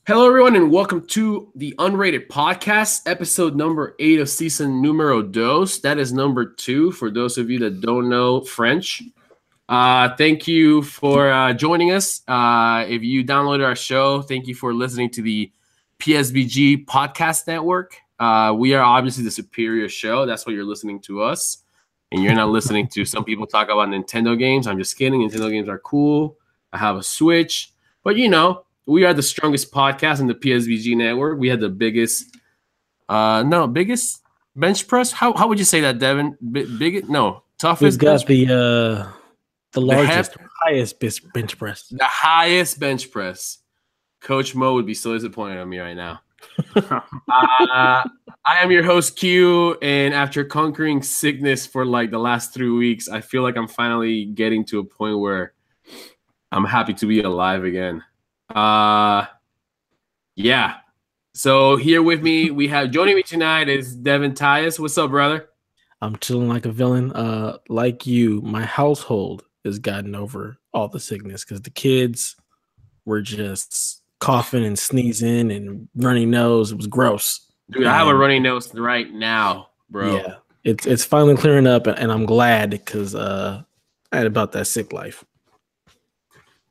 Hello, everyone, and welcome to the Unrated Podcast, episode number 8 of season numero dos. That is number 2 for those of you that don't know French. Thank you for joining us. If you downloaded our show, thank you for listening to the PSVG podcast network. We are obviously the superior show. That's why you're listening to us. And you're not listening to some people talk about Nintendo games. I'm just kidding. Nintendo games are cool. I have a Switch. But, we are the strongest podcast in the PSVG network. We had the biggest bench press. How would you say that, Devin? Toughest. We've got the largest, highest bench press. The highest bench press. Coach Mo would be so disappointed on me right now. I am your host Q, and after conquering sickness for like the last 3 weeks, I feel like I'm finally getting to a point where I'm happy to be alive again. Yeah. So here with me, joining me tonight is Devin Tyus. What's up, brother? I'm chilling like a villain. Like you, my household has gotten over all the sickness because the kids were just coughing and sneezing and runny nose. It was gross. Dude, I have a runny nose right now, bro. Yeah, it's finally clearing up, and I'm glad because I had about that sick life.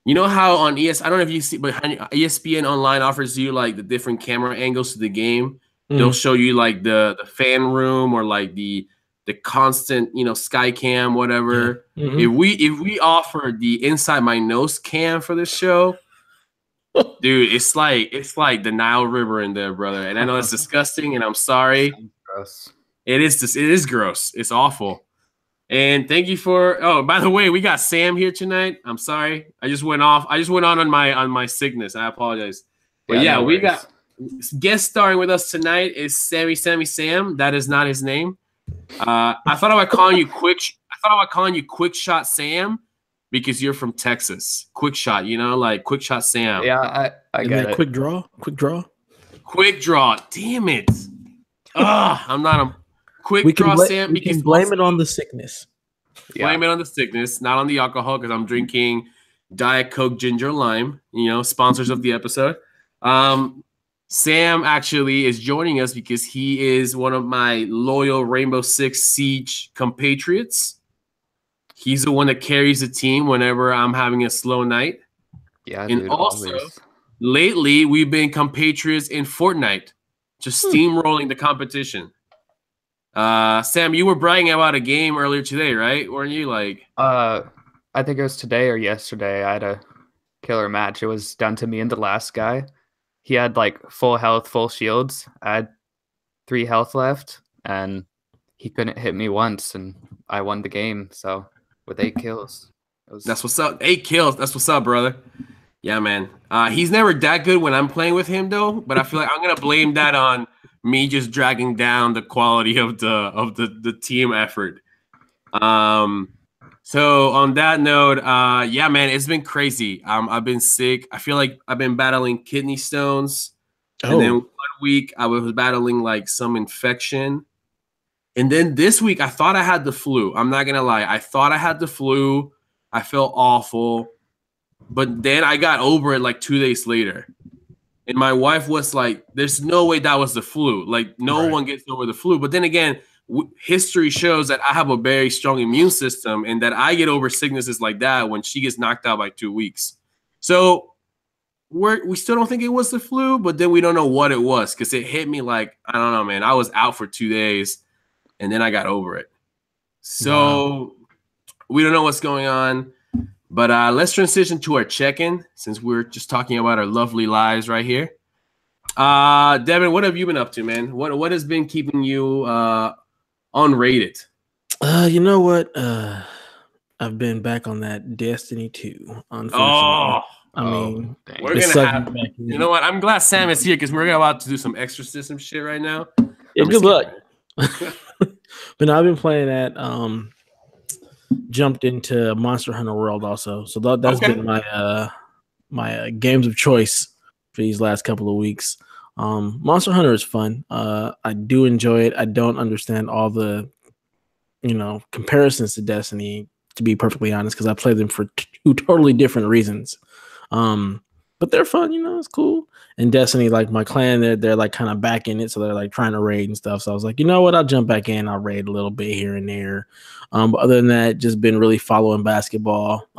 You know how on I don't know if you see, but ESPN Online offers you like the different camera angles to the game. They'll show you like the fan room or like the constant, sky cam, whatever. Mm-hmm. If we offer the inside my nose cam for this show, dude, it's like the Nile River in there, brother. And I know it's disgusting, and I'm sorry. Gross. It is gross. It's awful. And thank you by the way, we got Sam here tonight. I'm sorry. I just went on my sickness. I apologize. But yeah, we got guest starring with us tonight is Sammy Sam. That is not his name. I thought about calling you Quick Shot Sam because you're from Texas. Quick Shot, like Quick Shot Sam. Yeah, I get it. Quick draw. Damn it. I'm not a Quick Draw Sam. We can blame it on the sickness. Blame it on the sickness, not on the alcohol, because I'm drinking Diet Coke Ginger Lime, sponsors of the episode. Sam actually is joining us because he is one of my loyal Rainbow Six Siege compatriots. He's the one that carries the team whenever I'm having a slow night. Yeah, and dude, also, always. Lately, we've been compatriots in Fortnite, just steamrolling the competition. Sam, you were bragging about a game earlier today, right? Weren't you? I think it was today or yesterday. I had a killer match. It was down to me and the last guy. He had like full health, full shields. I had 3 health left, and he couldn't hit me once, and I won the game. So with 8 kills, that's what's up. 8 kills. That's what's up, brother. Yeah, man. He's never that good when I'm playing with him, though. But I feel like I'm gonna blame that on me just dragging down the quality of the team effort. So on that note, yeah, man, it's been crazy. I've been sick. I feel like I've been battling kidney stones. And then 1 week I was battling like some infection. And then this week I thought I had the flu. I'm not gonna lie. I thought I had the flu. I felt awful. But then I got over it like 2 days later. And my wife was like, there's no way that was the flu. Like, no one gets over the flu. But then again, history shows that I have a very strong immune system and that I get over sicknesses like that when she gets knocked out by 2 weeks. So we still don't think it was the flu, but then we don't know what it was because it hit me like, I don't know, man. I was out for 2 days, and then I got over it. So we don't know what's going on. But let's transition to our check-in since we're just talking about our lovely lives right here. Devin, what have you been up to, man? What has been keeping you unrated? You know what? I've been back on that Destiny 2. Unfortunately, I mean, we're gonna have. You know what? I'm glad Sam is here because we're about to do some extra system shit right now. Yeah, good luck. But no, I've been playing that. Jumped into Monster Hunter World also, so that's been my games of choice for these last couple of weeks. Monster Hunter is fun. I do enjoy it. I don't understand all the comparisons to Destiny, to be perfectly honest, because I play them for 2 totally different reasons. But but they're fun, you know, it's cool. And Destiny, like my clan, they're like kind of back in it, so they're like trying to raid and stuff. So I was like, you know what, I'll jump back in, I'll raid a little bit here and there. But other than that, just been really following basketball.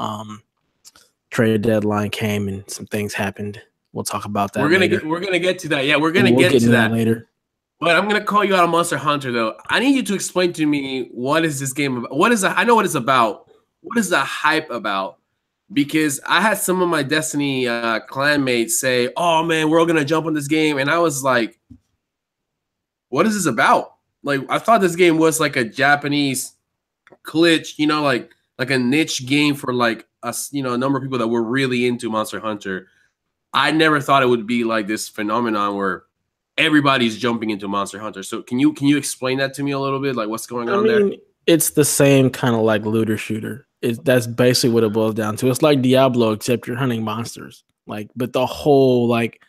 Trade deadline came and some things happened. We'll talk about that. We're gonna get to that. Yeah, we're gonna get to that later. But I'm gonna call you out on Monster Hunter though. I need you to explain to me what is this game about? I know what it's about. What is the hype about? Because I had some of my Destiny clanmates say, "Oh man, we're all gonna jump on this game," and I was like, "What is this about?" Like, I thought this game was like a Japanese glitch, you know, like a niche game for like us, you know, a number of people that were really into Monster Hunter. I never thought it would be like this phenomenon where everybody's jumping into Monster Hunter. So can you explain that to me a little bit, like what's going on there? It's the same kind of like looter shooter. That's basically what it boils down to. It's like Diablo, except you're hunting monsters. Like, but the whole like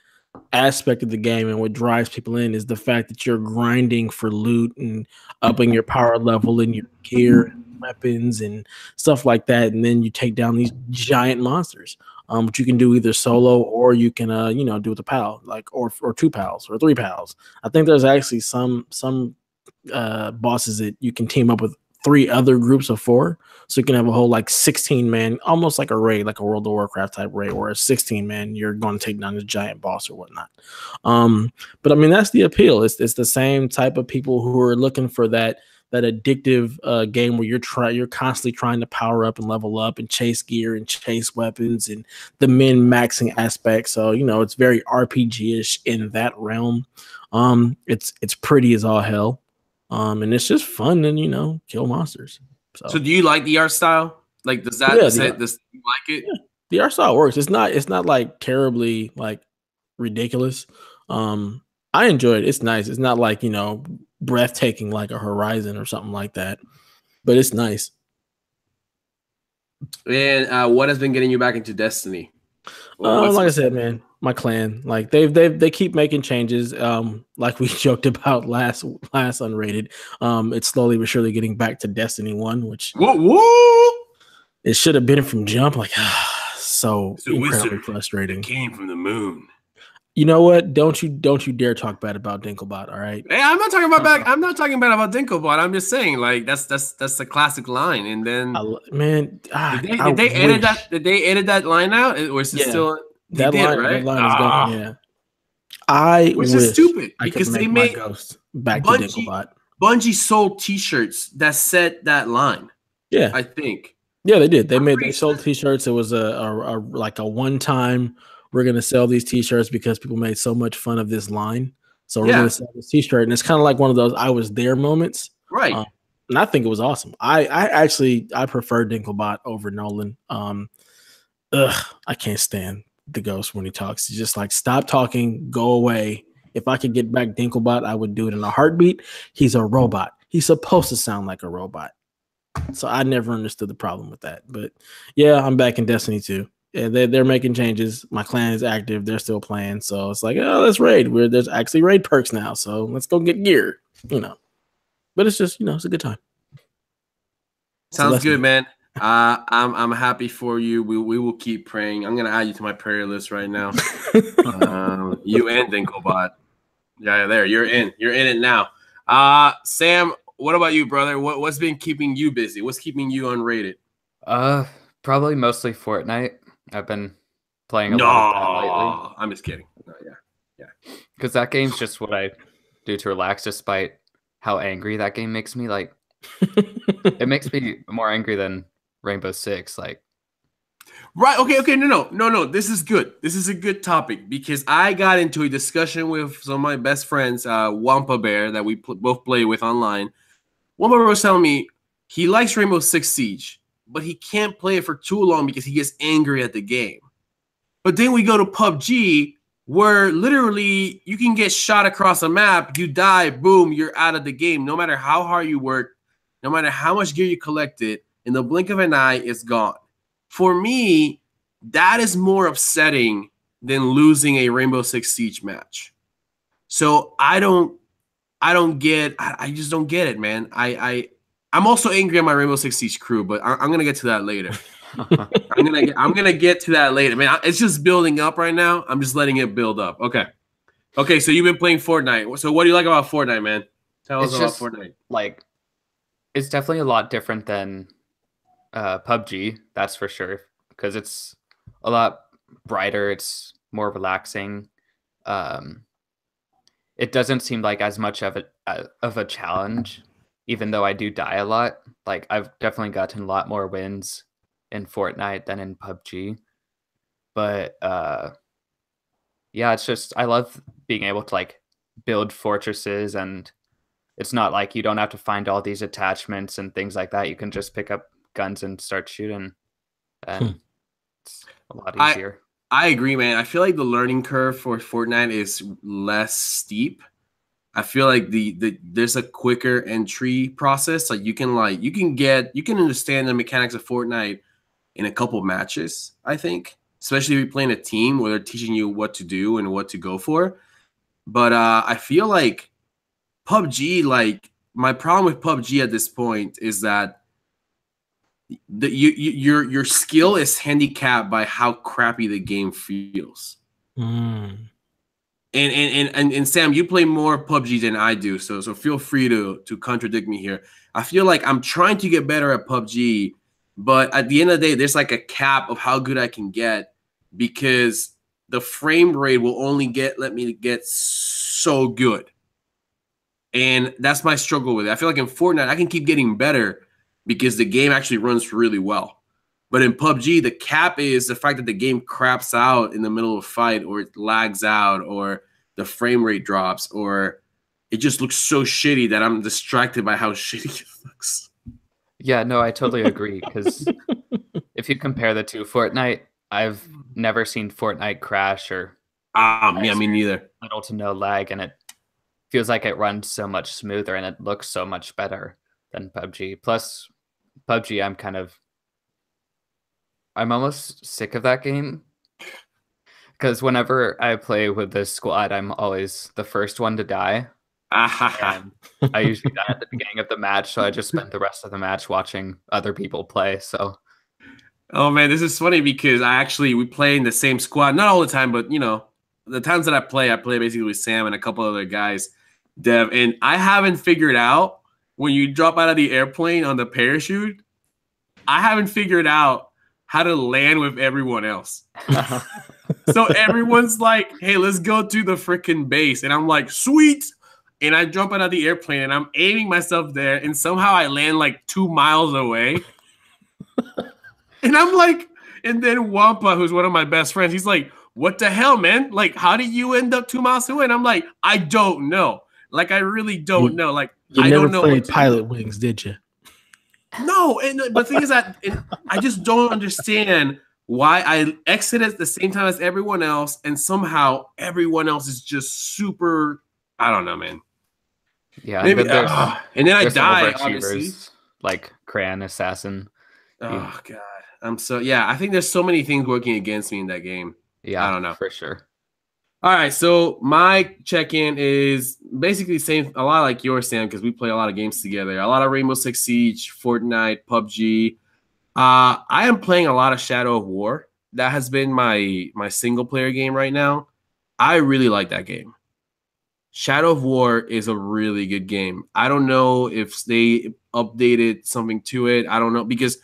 aspect of the game and what drives people in is the fact that you're grinding for loot and upping your power level and your gear and weapons and stuff like that, and then you take down these giant monsters. But you can do either solo or you can you know, do with a pal, like or 2 pals or 3 pals. I think there's actually some bosses that you can team up with 3 other groups of 4, so you can have a whole like 16-man, almost like a raid, like a World of Warcraft type raid, where a 16-man you're going to take down a giant boss or whatnot. But I mean, that's the appeal. It's the same type of people who are looking for that addictive game where you're constantly trying to power up and level up and chase gear and chase weapons and the min-maxing aspect. So, you know, it's very RPG-ish in that realm. It's pretty as all hell. And it's just fun and, you know, kill monsters. So do you like the art style? Like, does you like it? Yeah. The art style works. It's not like terribly like ridiculous. I enjoy it. It's nice. It's not like, you know, breathtaking like a Horizon or something like that, but it's nice. And what has been getting you back into Destiny? Like I said, man, my clan, like they keep making changes. Like we joked about last Unrated. It's slowly but surely getting back to Destiny 1, which it should have been from jump. Like, so incredibly frustrating. Came from the moon. You know what? Don't you dare talk bad about Dinklebot, all right? Hey, I'm not talking about I'm not talking bad about Dinklebot. I'm just saying, like, that's the classic line. And then, did they edit that? Did they edit that line out, or is it still that line? Right? That line is gone. Yeah, which is stupid because they made Ghost back to Dinklebot. Bungie sold T-shirts that said that line. Yeah, I think. Yeah, they did. They sold T-shirts. It was a like a one-time. We're going to sell these T-shirts because people made so much fun of this line. So we're going to sell this T-shirt. And it's kind of like one of those I was there moments. Right. And I think it was awesome. I prefer Dinklebot over Nolan. I can't stand the Ghost when he talks. He's just like, stop talking, go away. If I could get back Dinklebot, I would do it in a heartbeat. He's a robot. He's supposed to sound like a robot. So I never understood the problem with that. But yeah, I'm back in Destiny 2. Yeah, they're making changes. My clan is active. They're still playing. So it's like, oh, let's raid. There's actually raid perks now. So let's go get gear, you know. But it's just, you know, it's a good time. Sounds good, man. I'm happy for you. We will keep praying. I'm going to add you to my prayer list right now. You and Dinklebot. Yeah, there. You're in. You're in it now. Sam, what about you, brother? What's been keeping you busy? What's keeping you unrated? Probably mostly Fortnite. I've been playing a lot of that lately. I'm just kidding. No, yeah. Because that game's just what I do to relax, despite how angry that game makes me. Like, it makes me more angry than Rainbow Six. Like, right? Okay. No. This is good. This is a good topic because I got into a discussion with some of my best friends, Wampa Bear, that we both play with online. Wampa Bear was telling me he likes Rainbow Six Siege, but he can't play it for too long because he gets angry at the game. But then we go to PUBG, where literally you can get shot across a map, you die, boom, you're out of the game. No matter how hard you work, no matter how much gear you collected, in the blink of an eye, it's gone. For me, that is more upsetting than losing a Rainbow Six Siege match. So I just don't get it, man. I'm also angry at my Rainbow Six Siege crew, but I'm going to get to that later. I'm gonna get to that later, man. It's just building up right now. I'm just letting it build up. Okay. So you've been playing Fortnite. So what do you like about Fortnite, man? Tell us about Fortnite. Like, it's definitely a lot different than PUBG, that's for sure, because it's a lot brighter. It's more relaxing. It doesn't seem like as much of a challenge, even though I do die a lot. Like, I've definitely gotten a lot more wins in Fortnite than in PUBG. But yeah, it's just, I love being able to like build fortresses, and it's not like you don't have to find all these attachments and things like that. You can just pick up guns and start shooting, and it's a lot easier. I agree, man. I feel like the learning curve for Fortnite is less steep. I feel like there's a quicker entry process. Like you can understand the mechanics of Fortnite in a couple matches, I think. Especially if you're playing a team where they're teaching you what to do and what to go for. But I feel like PUBG, like my problem with PUBG at this point is that your skill is handicapped by how crappy the game feels. And Sam, you play more PUBG than I do, so feel free to contradict me here. I feel like I'm trying to get better at PUBG, but at the end of the day, there's like a cap of how good I can get because the frame rate will only let me get so good. And that's my struggle with it. I feel like in Fortnite, I can keep getting better because the game actually runs really well. But in PUBG, the cap is the fact that the game craps out in the middle of a fight, or it lags out, or the frame rate drops, or it just looks so shitty that I'm distracted by how shitty it looks. Yeah, no, I totally agree. Because if you compare the two, Fortnite, I've never seen Fortnite crash or yeah, me neither. Little to no lag, and it feels like it runs so much smoother and it looks so much better than PUBG. Plus, PUBG, I'm almost sick of that game because whenever I play with this squad, I'm always the first one to die. And I usually die at the beginning of the match, so I just spend the rest of the match watching other people play. So, oh man, this is funny because we play in the same squad, not all the time, but you know, the times that I play basically with Sam and a couple other guys, Dev, and I haven't figured out when you drop out of the airplane on the parachute, I haven't figured out how to land with everyone else. So everyone's like, hey, let's go to the freaking base. And I'm like, sweet. And I jump out of the airplane and I'm aiming myself there. And somehow I land like 2 miles away. And I'm like, and then Wampa, who's one of my best friends, he's like, what the hell, man? Like, how did you end up 2 miles away? And I'm like, I don't know. Like, I really don't know. Like, I don't know. You never played Pilot Wings, did you? No, and the thing is that I just don't understand why I exited at the same time as everyone else, and somehow everyone else is just super. I don't know, man. Yeah, maybe. And then I die. Obviously, like Cran Assassin. Oh God, I think there's so many things working against me in that game. Yeah, I don't know for sure. All right, so my check-in is basically the same, a lot like yours, Sam, because we play a lot of games together. A lot of Rainbow Six Siege, Fortnite, PUBG. I am playing a lot of Shadow of War. That has been my single-player game right now. I really like that game. Shadow of War is a really good game. I don't know if they updated something to it. I don't know, because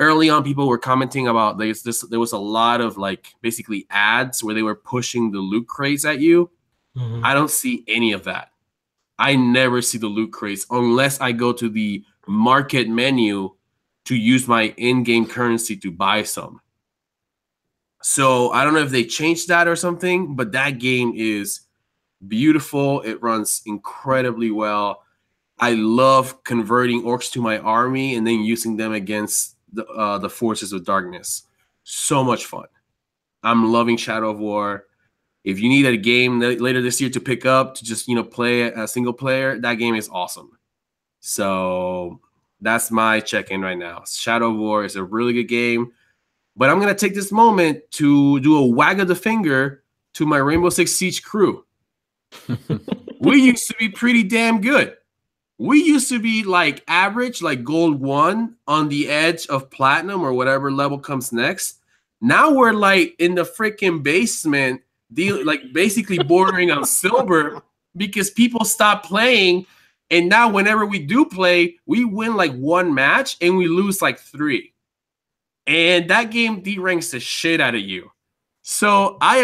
early on, people were commenting about there was a lot of like basically ads where they were pushing the loot crates at you. Mm-hmm. I don't see any of that. I never see the loot crates unless I go to the market menu to use my in-game currency to buy some. So I don't know if they changed that or something, but that game is beautiful. It runs incredibly well. I love converting orcs to my army and then using them against the forces of darkness. So much fun. I'm loving Shadow of War. If you need a game later this year to pick up to just play a single player, that game is awesome. So that's my check-in right now. Shadow of War is a really good game, but I'm gonna take this moment to do a wag of the finger to my Rainbow Six Siege crew. We used to be pretty damn good. we used to be like average, like gold 1 on the edge of platinum or whatever level comes next. Now we're like in the freaking basement, like basically bordering on silver because people stop playing. And now whenever we do play, we win like 1 match and we lose like 3. And that game deranks the shit out of you. So I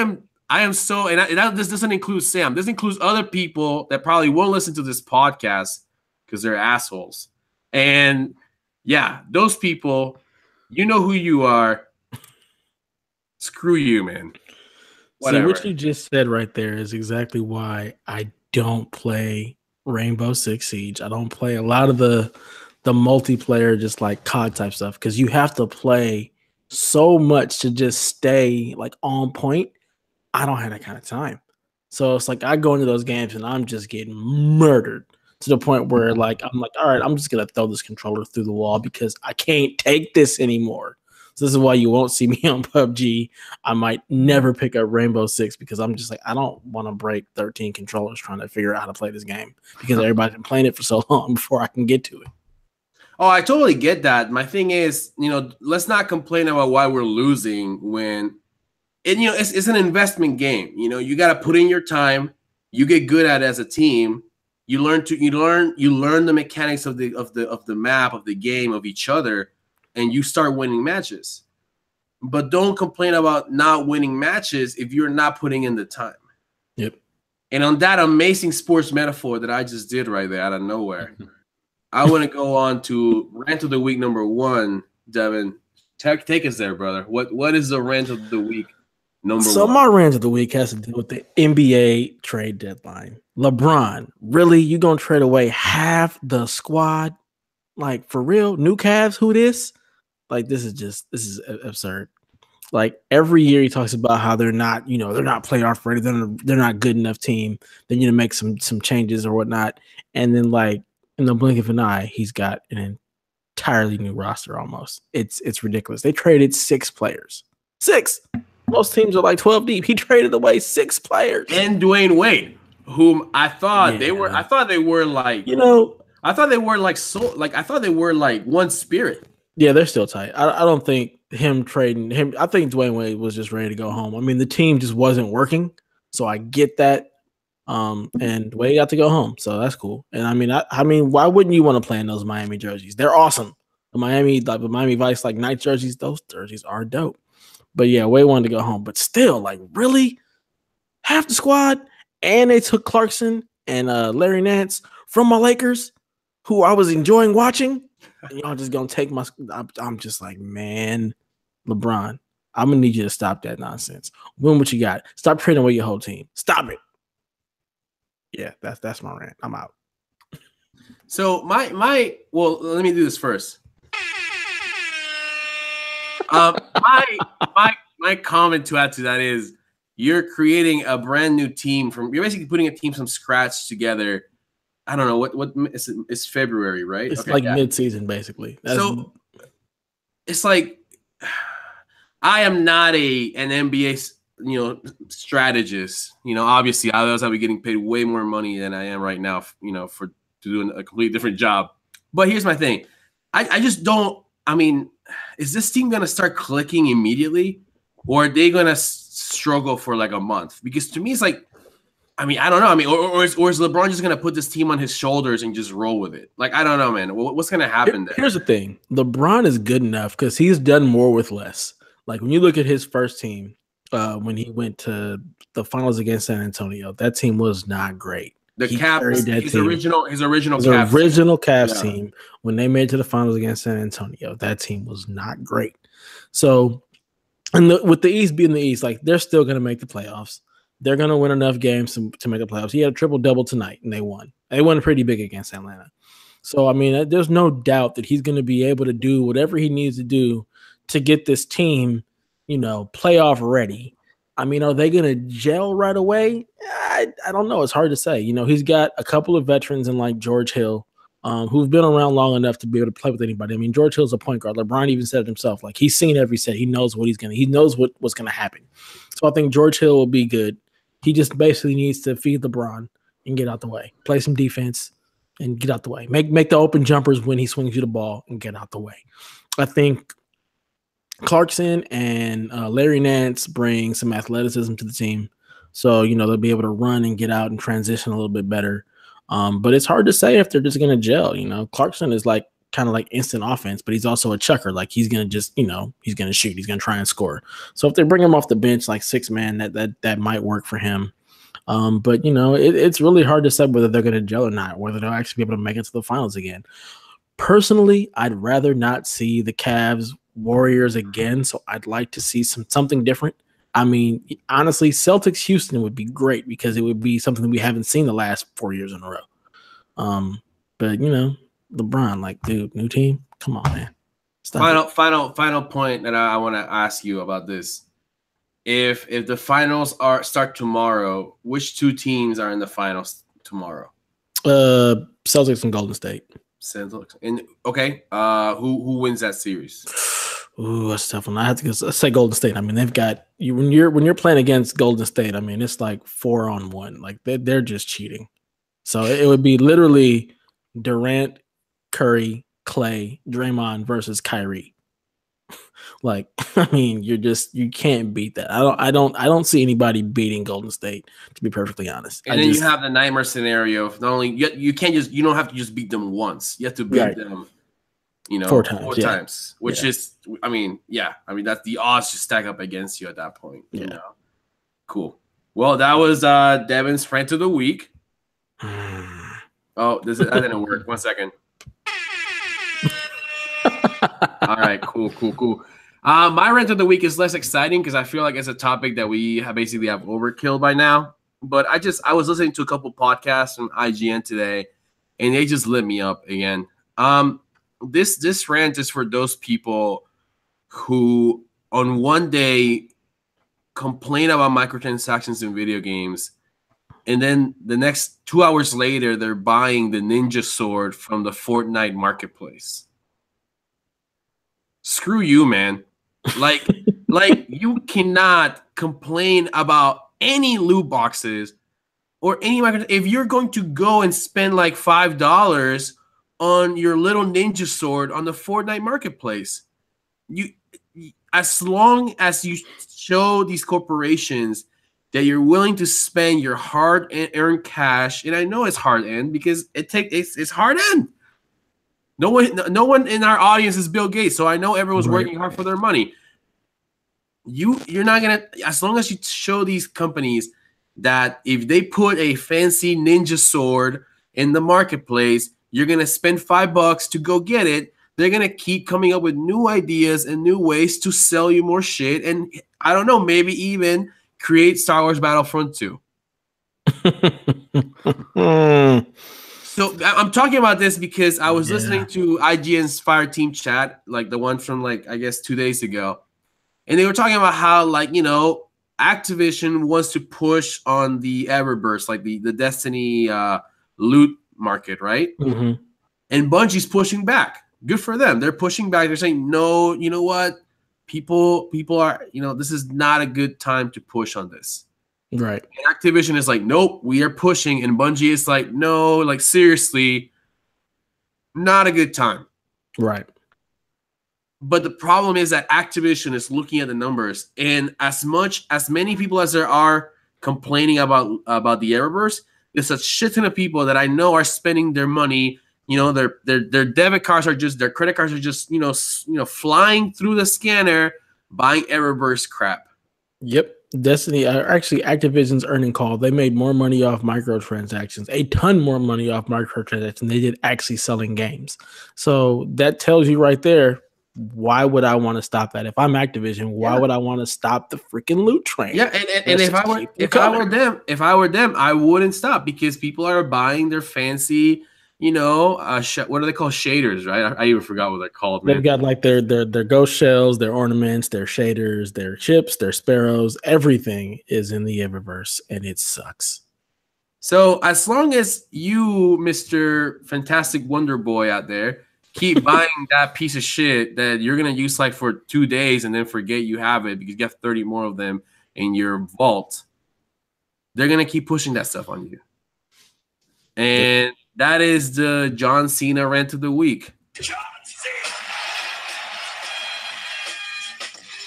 am so, and this doesn't include Sam. This includes other people that probably won't listen to this podcast because they're assholes. And yeah, those people, you know who you are. Screw you, man. Whatever. See, what you just said right there is exactly why I don't play Rainbow Six Siege. I don't play a lot of the multiplayer, just like COD type stuff, because you have to play so much to just stay like on point. I don't have that kind of time. So it's like I go into those games and I'm just getting murdered to the point where like I'm like, all right, I'm just gonna throw this controller through the wall because I can't take this anymore. So this is why you won't see me on PUBG. I might never pick up Rainbow Six because I'm just like, I don't want to break 13 controllers trying to figure out how to play this game because everybody's been playing it for so long before I can get to it. Oh, I totally get that. My thing is, let's not complain about why we're losing when, and it's an investment game. You got to put in your time. You get good at it as a team. You learn the mechanics of the map, of the game, of each other, and you start winning matches. But don't complain about not winning matches if you're not putting in the time. Yep. And on that amazing sports metaphor that I just did right there out of nowhere, I want to go on to rant of the week number 1. Devin, take us there, brother. What is the rant of the week number 1? So my rant of the week has to do with the NBA trade deadline. LeBron, really? You gonna trade away half the squad? Like, for real? New Cavs? Who this? Like, this is absurd. Like, every year he talks about how they're not playoff ready. They're not good enough team. They need to make some changes or whatnot. And then, like, in the blink of an eye, he's got an entirely new roster almost. It's ridiculous. They traded 6 players. 6. Most teams are like 12 deep. He traded away 6 players. And Dwayne Wade, whom I thought they were like one spirit. Yeah, they're still tight. I don't think him trading him. I think Dwayne Wade was just ready to go home. I mean, the team just wasn't working, so I get that. And Wade got to go home, so that's cool. And I mean, why wouldn't you want to play in those Miami jerseys? They're awesome. The Miami Vice like night jerseys, those jerseys are dope. But yeah, Wade wanted to go home, but still, like, really, half the squad, and they took Clarkson and Larry Nance from my Lakers, who I was enjoying watching. And y'all just gonna take my. I'm just like, man, LeBron, I'm gonna need you to stop that nonsense. Win what you got. Stop trading away your whole team. Stop it. Yeah, that's my rant. I'm out. So well, let me do this first. My comment to add to that is you're creating a brand new team you're basically putting a team from scratch together. I don't know what is it? It's February, right? It's mid-season basically. So it's like I am not an NBA strategist. Obviously, otherwise I'll be getting paid way more money than I am right now. For doing a completely different job. But here's my thing: I just don't. I mean, is this team gonna start clicking immediately, or are they gonna struggle for like a month? Because to me, it's like, I mean, I don't know. I mean, or is LeBron just gonna put this team on his shoulders and just roll with it? Like, I don't know, man. What's gonna happen there? Here's the thing: LeBron is good enough because he's done more with less. Like when you look at his first team, when he went to the finals against San Antonio, that team was not great. His original Cavs team, when they made it to the finals against San Antonio, that team was not great. So, with the East being the East, like they're still going to make the playoffs. They're going to win enough games to make the playoffs. He had a triple-double tonight, and they won. They won pretty big against Atlanta. So, I mean, there's no doubt that he's going to be able to do whatever he needs to do to get this team, playoff ready. I mean, are they going to gel right away? I don't know. It's hard to say. He's got a couple of veterans in like George Hill who've been around long enough to be able to play with anybody. I mean, George Hill's a point guard. LeBron even said it himself. Like, he's seen every set. He knows he knows what's going to happen. So I think George Hill will be good. He just basically needs to feed LeBron and get out the way. Play some defense, and get out the way. Make the open jumpers when he swings you the ball and get out the way. I think Clarkson and Larry Nance bring some athleticism to the team. So, they'll be able to run and get out and transition a little bit better. But it's hard to say if they're just going to gel. Clarkson is like kind of like instant offense, but he's also a chucker. Like he's going to just, he's going to shoot. He's going to try and score. So if they bring him off the bench, like 6-man, that might work for him. But it's really hard to say whether they're going to gel or not, whether they'll actually be able to make it to the finals again. Personally, I'd rather not see the Cavs Warriors again. So I'd like to see something different. I mean, honestly, Celtics Houston would be great because it would be something we haven't seen the last 4 years in a row. But LeBron, like, dude, new team, come on, man. Final point that I want to ask you about this. If the finals start tomorrow, which 2 teams are in the finals tomorrow? Celtics and Golden State. Celtics. And okay, who wins that series? Ooh, that's tough one. I have to say Golden State. I mean, they've got you when you're playing against Golden State. I mean, it's like 4-on-1. Like they're just cheating. So it would be literally Durant, Curry, Clay, Draymond versus Kyrie. Like, I mean, you can't beat that. I don't see anybody beating Golden State, to be perfectly honest. And then you have the nightmare scenario of not only you don't have to just beat them once. You have to beat them. 4 times, which is, I mean, that's the odds just stack up against you at that point. Cool. Well, that was Devin's Rant of the Week. Oh, that didn't work. 1 second. All right, cool. My Rant of the Week is less exciting because I feel like it's a topic that we basically have overkill by now. But I was listening to a couple podcasts from IGN today, and they just lit me up again. This rant is for those people who on one day complain about microtransactions in video games, and then the next 2 hours later they're buying the ninja sword from the Fortnite marketplace. Screw you, man. Like you cannot complain about any loot boxes or any microtransactions. If you're going to go and spend like $5 on your little ninja sword on the Fortnite marketplace, as long as you show these corporations that you're willing to spend your hard-earned cash, and I know it's hard-earned because it's hard-earned. No one in our audience is Bill Gates, so I know everyone's working hard for their money. You're not gonna, as long as you show these companies that if they put a fancy ninja sword in the marketplace, you're going to spend $5 to go get it. They're going to keep coming up with new ideas and new ways to sell you more shit. And I don't know, maybe even create Star Wars Battlefront 2. So I'm talking about this because I was listening to IGN's Fire Team chat, like the one from I guess 2 days ago. And they were talking about how Activision wants to push on the Eververse, like the Destiny loot market, right? Mm-hmm. And Bungie's pushing back. Good for them. They're pushing back. They're saying, no, you know what? People are, this is not a good time to push on this. Right. And Activision is like, nope, we are pushing. And Bungie is like, no, like seriously, not a good time. Right. But the problem is that Activision is looking at the numbers, and as many people as there are complaining about the Eververse, there's a shit ton of people that I know are spending their money. Their debit cards are just, their credit cards are just, flying through the scanner, buying Eververse crap. Yep. Destiny, actually Activision's earning call, they made more money off microtransactions, a ton more money off microtransactions than they did actually selling games. So that tells you right there, why would I want to stop that? If I'm Activision, why would I want to stop the freaking loot train? Yeah, and if I were them, I wouldn't stop because people are buying their fancy, what are they called? Shaders, right? I even forgot what they're called. Man. They've got like their ghost shells, their ornaments, their shaders, their chips, their sparrows. Everything is in the Eververse, and it sucks. So as long as you, Mr. Fantastic Wonder Boy out there, keep buying that piece of shit that you're going to use like for 2 days and then forget you have it because you have 30 more of them in your vault, they're going to keep pushing that stuff on you. And That is the John Cena rant of the week.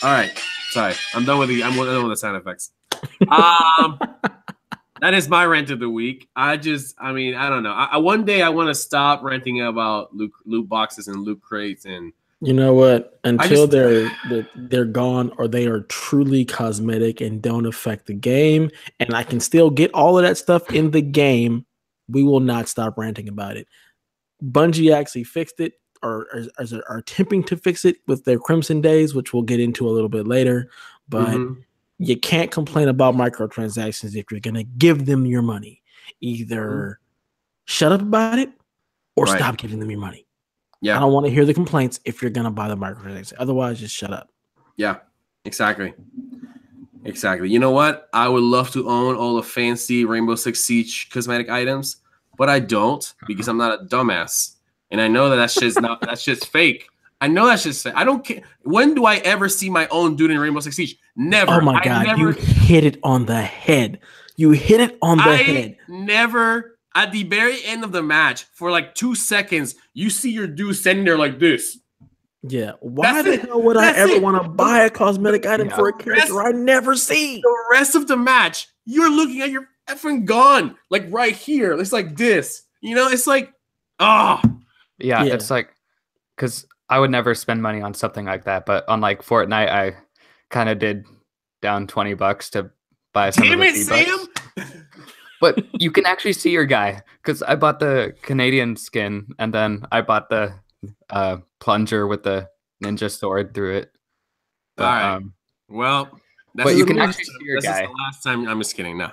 All right. Sorry. I'm done with I'm done with the sound effects. That is my rant of the week. I mean, I don't know. One day I want to stop ranting about loot boxes and loot crates, and you know what? Until they're gone or they are truly cosmetic and don't affect the game, and I can still get all of that stuff in the game, we will not stop ranting about it. Bungie actually fixed it, or are attempting to fix it with their Crimson Days, which we'll get into a little bit later. But you can't complain about microtransactions if you're going to give them your money. Either shut up about it or stop giving them your money. Yeah, I don't want to hear the complaints if you're going to buy the microtransactions. Otherwise, just shut up. Yeah, exactly. You know what? I would love to own all the fancy Rainbow Six Siege cosmetic items, but I don't because I'm not a dumbass. And I know that's just fake. I know that's just fake. I don't care. When do I ever see my own dude in Rainbow Six Siege? Never. Oh my God, you hit it on the head. You hit it on the head. Never. At the very end of the match, for like 2 seconds, you see your dude standing there like this. Yeah. Why the hell would I ever want to buy a cosmetic item for a character I never see? The rest of the match, you're looking at your effing gun, like right here. It's like this. You know, it's like, yeah. It's like, because I would never spend money on something like that. But on like Fortnite, I kind of did down $20 to buy some of the V-Bucks. But you can actually see your guy, because I bought the Canadian skin and then I bought the plunger with the ninja sword through it. But, all right. Well, but you can actually see your guy. This is the last time. I'm just kidding. No.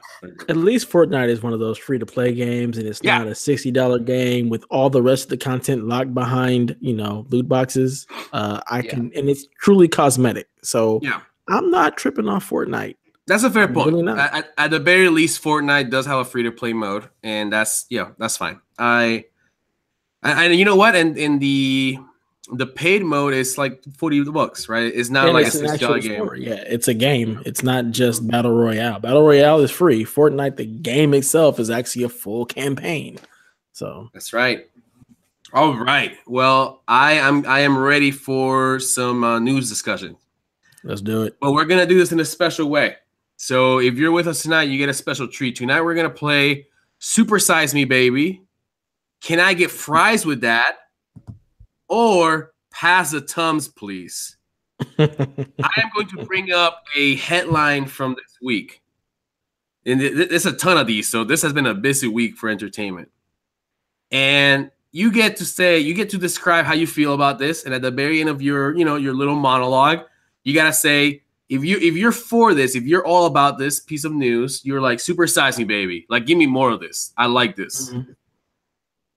At least Fortnite is one of those free-to-play games, and it's not a $60 game with all the rest of the content locked behind, loot boxes. And it's truly cosmetic. So I'm not tripping off Fortnite. That's a fair point. Really at the very least, Fortnite does have a free-to-play mode, and that's fine. I you know what? And in the paid mode is like $40, right? It's not like a $60 game. Yeah, it's a game. It's not just Battle Royale. Battle Royale is free. Fortnite, the game itself, is actually a full campaign. So that's right. All right. Well, I am ready for some news discussion. Let's do it. But we're gonna do this in a special way. So if you're with us tonight, you get a special treat. Tonight we're gonna play Super Size Me, Baby. Can I get fries with that? Or pass the Tums, please. I am going to bring up a headline from this week. And there's a ton of these, so this has been a busy week for entertainment. And you get to describe how you feel about this. And at the very end of your little monologue, you gotta say, if you're for this, if you're all about this piece of news, you're like, Super Size Me, baby. Like, give me more of this. I like this. Mm-hmm.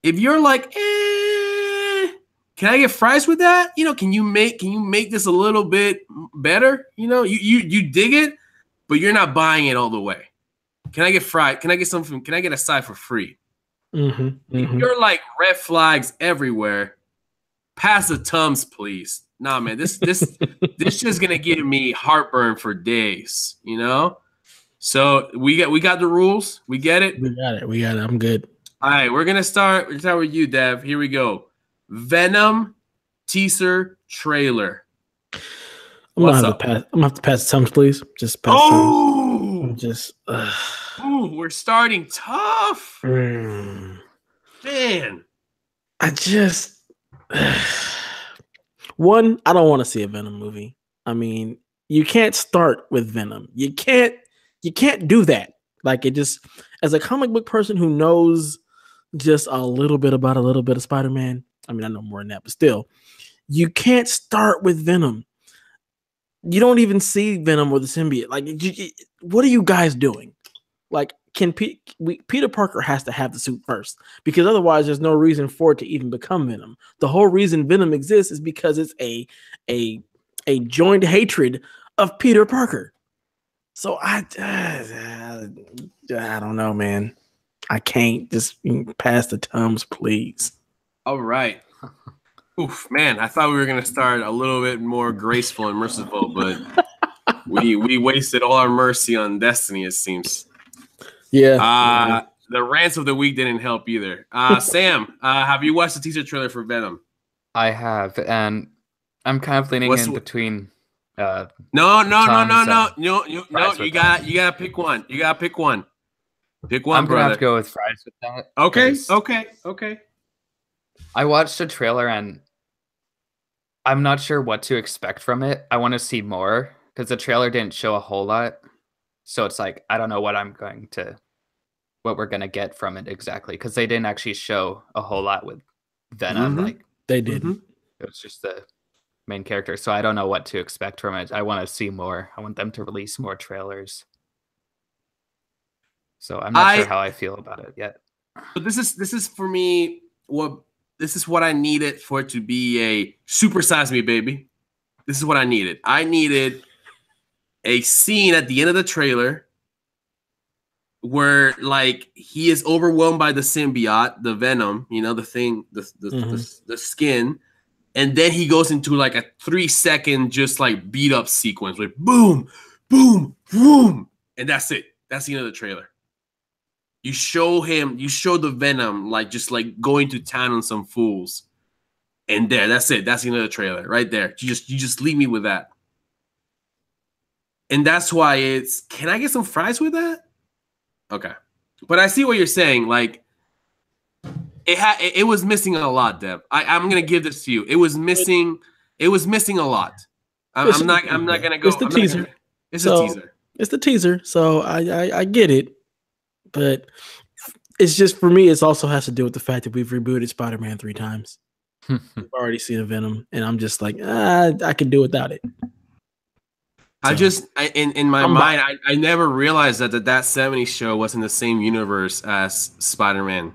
If you're like, can I get fries with that? Can you make this a little bit better? You dig it, but you're not buying it all the way. Can I get fried? Can I get something? Can I get a side for free? If you're like red flags everywhere, pass the Tums, please. Nah, man, this just gonna give me heartburn for days, So we got the rules. We get it. We got it. I'm good. All right, we're gonna start with you, Dev. Here we go. Venom teaser trailer. I'm gonna have to pass the Tums, please. Just pass. Just. Ooh, we're starting tough. Man, I just. One, I don't want to see a Venom movie. I mean, you can't start with Venom. You can't do that. Like, it just, as a comic book person who knows just a little bit of Spider-Man. I mean, I know more than that, but still, you can't start with Venom. You don't even see Venom or the symbiote. Like, what are you guys doing? Like, Peter Parker has to have the suit first, because otherwise there's no reason for it to even become Venom. The whole reason Venom exists is because it's a joined hatred of Peter Parker. So I don't know, man. I can't. Just pass the Tums, please. All right. Oof, man, I thought we were gonna start a little bit more graceful and merciful, but we wasted all our mercy on Destiny, it seems. Yeah. The rants of the week didn't help either. Sam, have you watched the teaser trailer for Venom? I have, and I'm kind of leaning in between. No. You gotta pick one. You gotta pick one. Pick one, I'm gonna brother. have to go with fries with that. Okay. I watched the trailer and I'm not sure what to expect from it. I want to see more because the trailer didn't show a whole lot. So it's like I don't know what we're gonna get from it exactly because they didn't actually show a whole lot with Venom. Mm-hmm. Like they didn't. It was just the main character. So I don't know what to expect from it. I want to see more. I want them to release more trailers. So I'm not sure how I feel about it yet. But this is for me this is what I needed for it to be a Super Size Me, baby. This is what I needed. I needed a scene at the end of the trailer where like he is overwhelmed by the symbiote, the Venom, you know, the thing, the skin, and then he goes into like a 3-second just like beat up sequence with boom, boom, boom, and that's it. That's the end of the trailer. You show the Venom like just like going to town on some fools, and that's it. That's the end of the trailer right there. You just leave me with that, and that's why can I get some fries with that? Okay, but I see what you're saying. Like it was missing a lot, Dev. I'm gonna give this to you. It was missing a lot. I'm not gonna go. It's the teaser. It's a teaser. It's the teaser. So I get it. But it's just for me, it also has to do with the fact that we've rebooted Spider-Man 3 times. We've already seen a Venom, and I'm just like, I can do without it. So, in my mind, I never realized that 70s show was in the same universe as Spider-Man.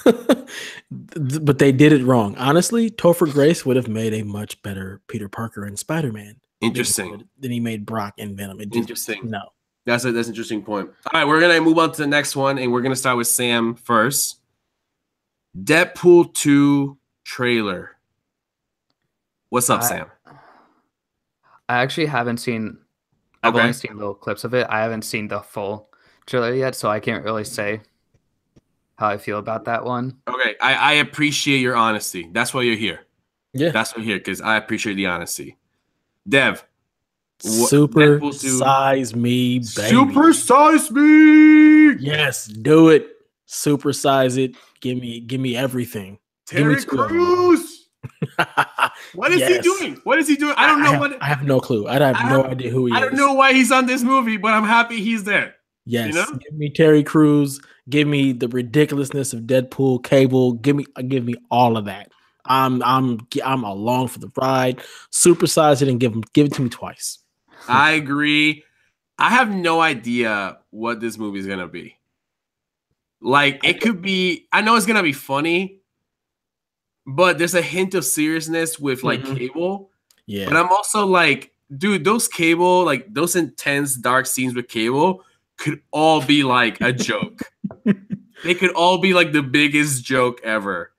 But they did it wrong. Honestly, Topher Grace would have made a much better Peter Parker and Spider-Man. Interesting. Than he made Brock and Venom. Interesting. No. That's an interesting point. All right, we're going to move on to the next one, and we're going to start with Sam first. Deadpool 2 trailer. What's up, Sam? I actually haven't seen... I've only seen little clips of it. I haven't seen the full trailer yet, so I can't really say how I feel about that one. Okay, I appreciate your honesty. That's why you're here. Yeah. That's why you're here, because I appreciate the honesty. Dev. Super size me, baby. Super size me. Yes, do it. Super size it. Give me everything. Terry Crews. What is he doing? What is he doing? I don't know. I have no clue. I have no idea who he is. I don't know why he's on this movie, but I'm happy he's there. Yes. You know? Give me Terry Crews. Give me the ridiculousness of Deadpool, Cable. Give me all of that. I'm along for the ride. Supersize it and give it to me twice. I agree. I have no idea what this movie is gonna be. Like, it could be. I know it's gonna be funny, but there's a hint of seriousness with like Cable. Yeah. But I'm also like, dude, those Cable, like those intense dark scenes with Cable, could all be like a joke. They could all be like the biggest joke ever,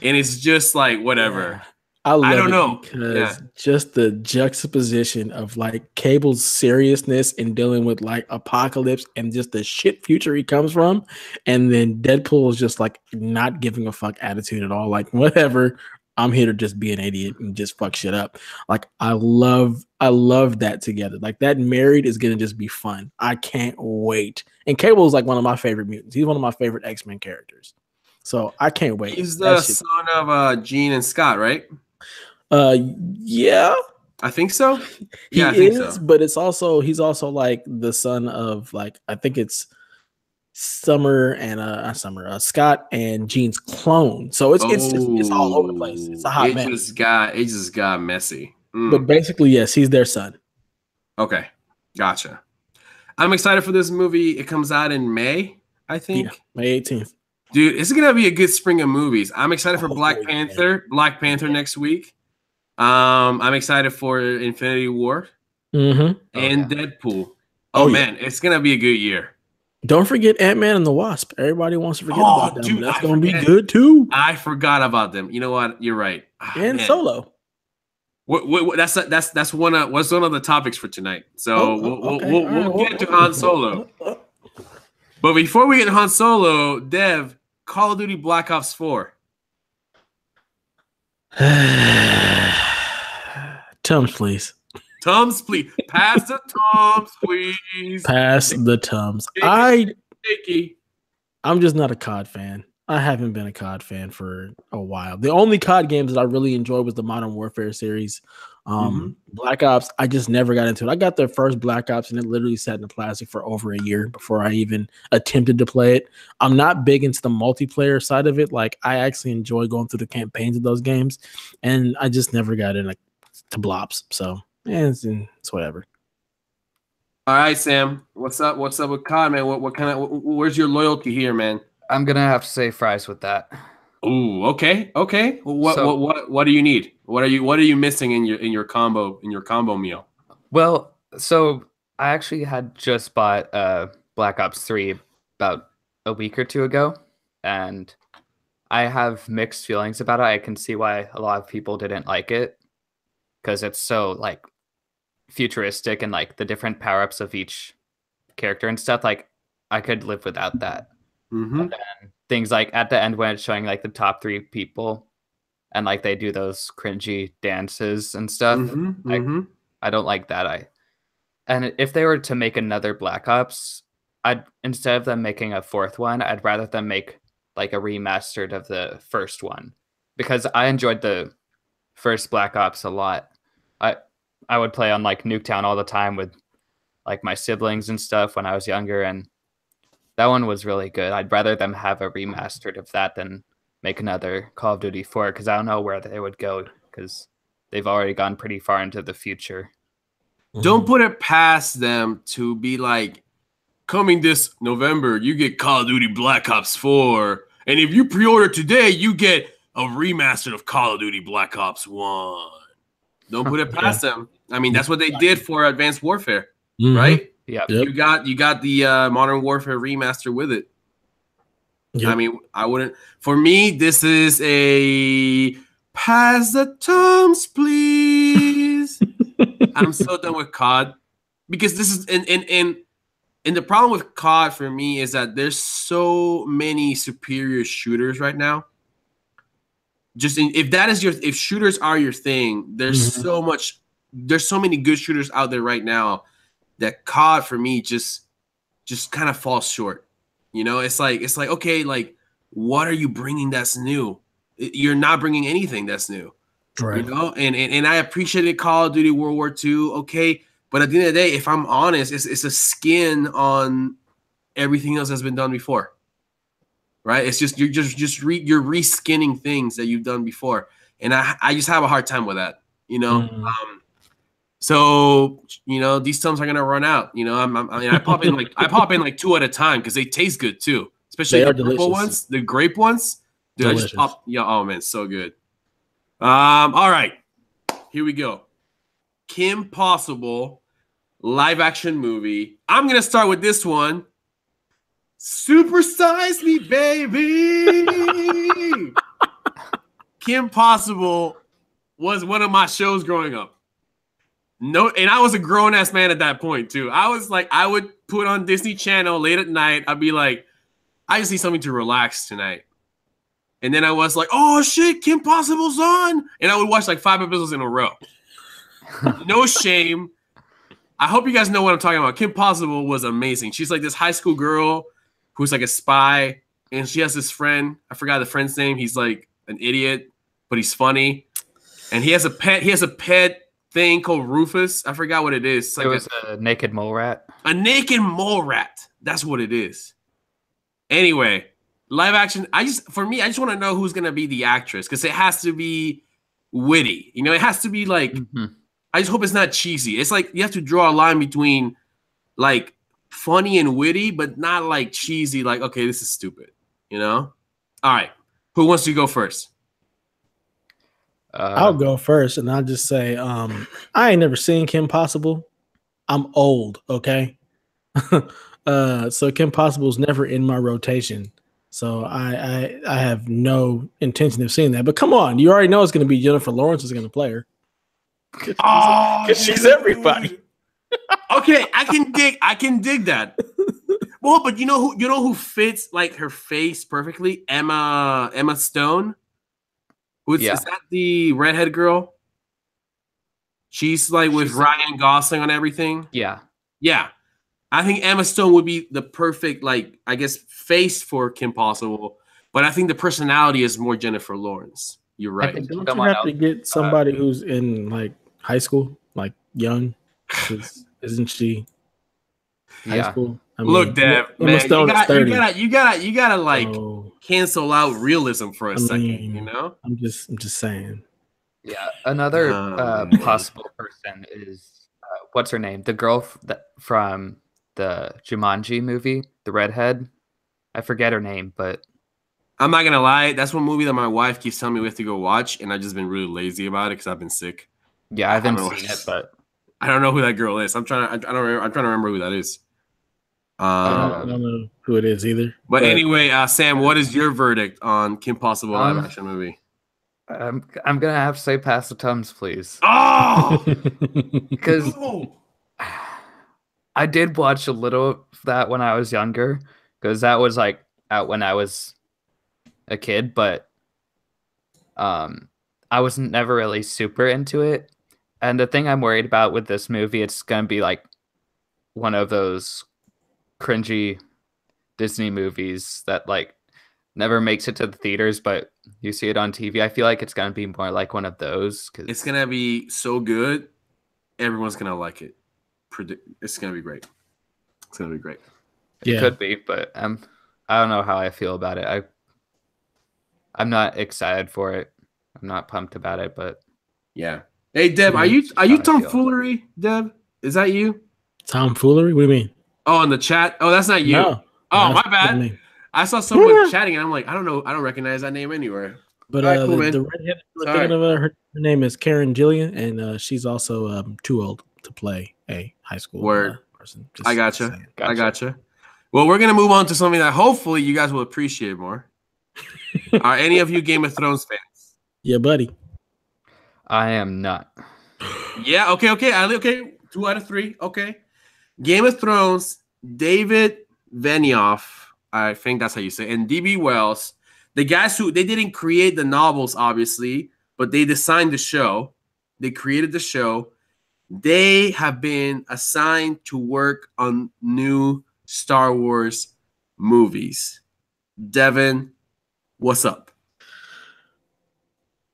and it's just like whatever. Yeah. I don't know because just the juxtaposition of like Cable's seriousness in dealing with like apocalypse and just the shit future he comes from, and then Deadpool is just like not giving a fuck attitude at all. Like whatever, I'm here to just be an idiot and just fuck shit up. Like I love that together. Like that married is gonna just be fun. I can't wait. And Cable is like one of my favorite mutants. He's one of my favorite X-Men characters. So I can't wait. He's the son of Jean and Scott, right? Yeah, I think so. Yeah, he is, so. But he's also like the son of like I think it's Scott and Jean's clone. So it's all over the place. It's a hot mess. It just got messy. But basically, yes, he's their son. Okay, gotcha. I'm excited for this movie. It comes out in May, I think. Yeah, May 18th. Dude, it's gonna be a good spring of movies. I'm excited for Black Panther. Black Panther next week. I'm excited for Infinity War and Deadpool. Man, it's gonna be a good year. Don't forget Ant-Man and the Wasp. Everybody wants to forget about them. Dude, that's gonna be good too. I forgot about them. You know what? You're right. And Solo. That's one of the topics for tonight. So we'll get to Han Solo. But before we get Han Solo, Dev, Call of Duty Black Ops 4. Tums, please. Tums, please. Pass the Tums, please. Pass the Tums. I'm just not a COD fan. I haven't been a COD fan for a while. The only COD games that I really enjoyed was the Modern Warfare series. Black Ops, I just never got into it. I got the first Black Ops and it literally sat in the plastic for over a year before I even attempted to play it. I'm not big into the multiplayer side of it. Like, I actually enjoy going through the campaigns of those games, and I just never got into blobs. So, yeah, it's whatever. All right, Sam. What's up? What's up with COD, man? What kind of? Where's your loyalty here, man? I'm gonna have to say fries with that. Ooh, okay. What do you need? What are you missing in your combo meal? Well, so I actually had just bought Black Ops 3 about a week or two ago, and I have mixed feelings about it. I can see why a lot of people didn't like it because it's so like futuristic and like the different power-ups of each character and stuff. Like, I could live without that. And then things like at the end when it's showing like the top 3 people and like they do those cringy dances and stuff. I don't like that. And if they were to make another Black Ops, I'd, instead of them making a 4th one, I'd rather them make like a remastered of the first one, because I enjoyed the first Black Ops a lot. I would play on like Nuketown all the time with like my siblings and stuff when I was younger, and that one was really good. I'd rather them have a remastered of that than make another Call of Duty 4, because I don't know where they would go, because they've already gone pretty far into the future. Don't put it past them to be like, coming this November, you get Call of Duty Black Ops 4, and if you pre-order today, you get a remaster of Call of Duty Black Ops 1. Don't put it past them. I mean, that's what they did for Advanced Warfare, right? Yeah, you got the Modern Warfare remaster with it. Yep. I mean, I wouldn't. For me, this is a pass the Tums, please. I'm so done with COD, because this is and the problem with COD for me is that there's so many superior shooters right now. If shooters are your thing, there's so many good shooters out there right now that COD for me just kind of falls short. You know, it's like okay, like, what are you bringing that's new? You're not bringing anything that's new, right? You know, and I appreciated Call of Duty World War II, okay, but at the end of the day, if I'm honest, it's a skin on everything else that's been done before, right? It's just you're reskinning things that you've done before, and I just have a hard time with that, you know. So, you know, these Tums are gonna run out. You know, I pop in like 2 at a time because they taste good too, especially the purple ones, the grape ones. Dude, delicious. I just pop. Yeah, oh man, so good. All right, here we go. Kim Possible live action movie. I'm gonna start with this one. Supersize Me, baby. Kim Possible was one of my shows growing up. No, and I was a grown-ass man at that point, too. I was like, I would put on Disney Channel late at night. I'd be like, I just need something to relax tonight. And then I was like, oh, shit, Kim Possible's on. And I would watch like 5 episodes in a row. No shame. I hope you guys know what I'm talking about. Kim Possible was amazing. She's like this high school girl who's like a spy. And she has this friend. I forgot the friend's name. He's like an idiot, but he's funny. And he has a pet. He has a pet thing called Rufus. I forgot what it is. It's like it was a naked mole rat. A naked mole rat. That's what it is. Anyway, live action. I just want to know who's gonna be the actress, because it has to be witty. You know, it has to be like. I just hope it's not cheesy. It's like you have to draw a line between like funny and witty, but not like cheesy. Like, okay, this is stupid. You know. All right. Who wants to go first? I'll go first, and I'll just say, I ain't never seen Kim Possible. I'm old, okay? So Kim Possible's never in my rotation. So I have no intention of seeing that. But come on, you already know it's going to be Jennifer Lawrence is going to play her. Because she's everybody. Okay, I can dig that. Oh, but you know who fits like her face perfectly? Emma Stone. Is that the redhead girl? She's like with Ryan Gosling on everything. Yeah. Yeah. I think Emma Stone would be the perfect, like, I guess, face for Kim Possible. But I think the personality is more Jennifer Lawrence. You're right. Don't you have to get somebody who's in like high school, like young? Because isn't she high school? I mean, look, Dev, man, you gotta like cancel out realism for a second. You know, I'm just saying. Yeah, another possible person is what's her name? The girl from the Jumanji movie, the redhead. I forget her name, but I'm not gonna lie. That's one movie that my wife keeps telling me we have to go watch, and I've just been really lazy about it because I've been sick. Yeah, I haven't seen it, but I don't know who that girl is. I'm trying to remember who that is. I don't know who it is either. But anyway, Sam, what is your verdict on Kim Possible live action movie? I'm gonna have to say pass the Tums, please. Oh, because I did watch a little of that when I was younger, because that was like out when I was a kid, but I was never really super into it. And the thing I'm worried about with this movie, it's gonna be like one of those cringy Disney movies that like never makes it to the theaters, but you see it on TV. I feel like it's gonna be more like one of those. Cause it's gonna be so good, everyone's gonna like it. It's gonna be great. It's gonna be great. It could be, but I don't know how I feel about it. I'm not excited for it. I'm not pumped about it, but yeah. Hey, Deb, are you tomfoolery? Deb, is that you? Tomfoolery? What do you mean? Oh, in the chat. Oh, that's not you. No. Oh, my bad. I saw someone chatting, and I'm like, I don't know. I don't recognize that name anywhere. But cool, the redhead, her name is Karen Gillian, and she's also too old to play a high school person. I gotcha. I gotcha. Well, we're gonna move on to something that hopefully you guys will appreciate more. Are any of you Game of Thrones fans? Yeah, buddy. I am not. Yeah. Okay. Okay. 2 out of 3. Okay. Game of Thrones. David Benioff, I think that's how you say it, and D.B. Wells, the guys who they didn't create the novels, obviously, but they designed the show. They created the show. They have been assigned to work on new Star Wars movies. Devin, what's up?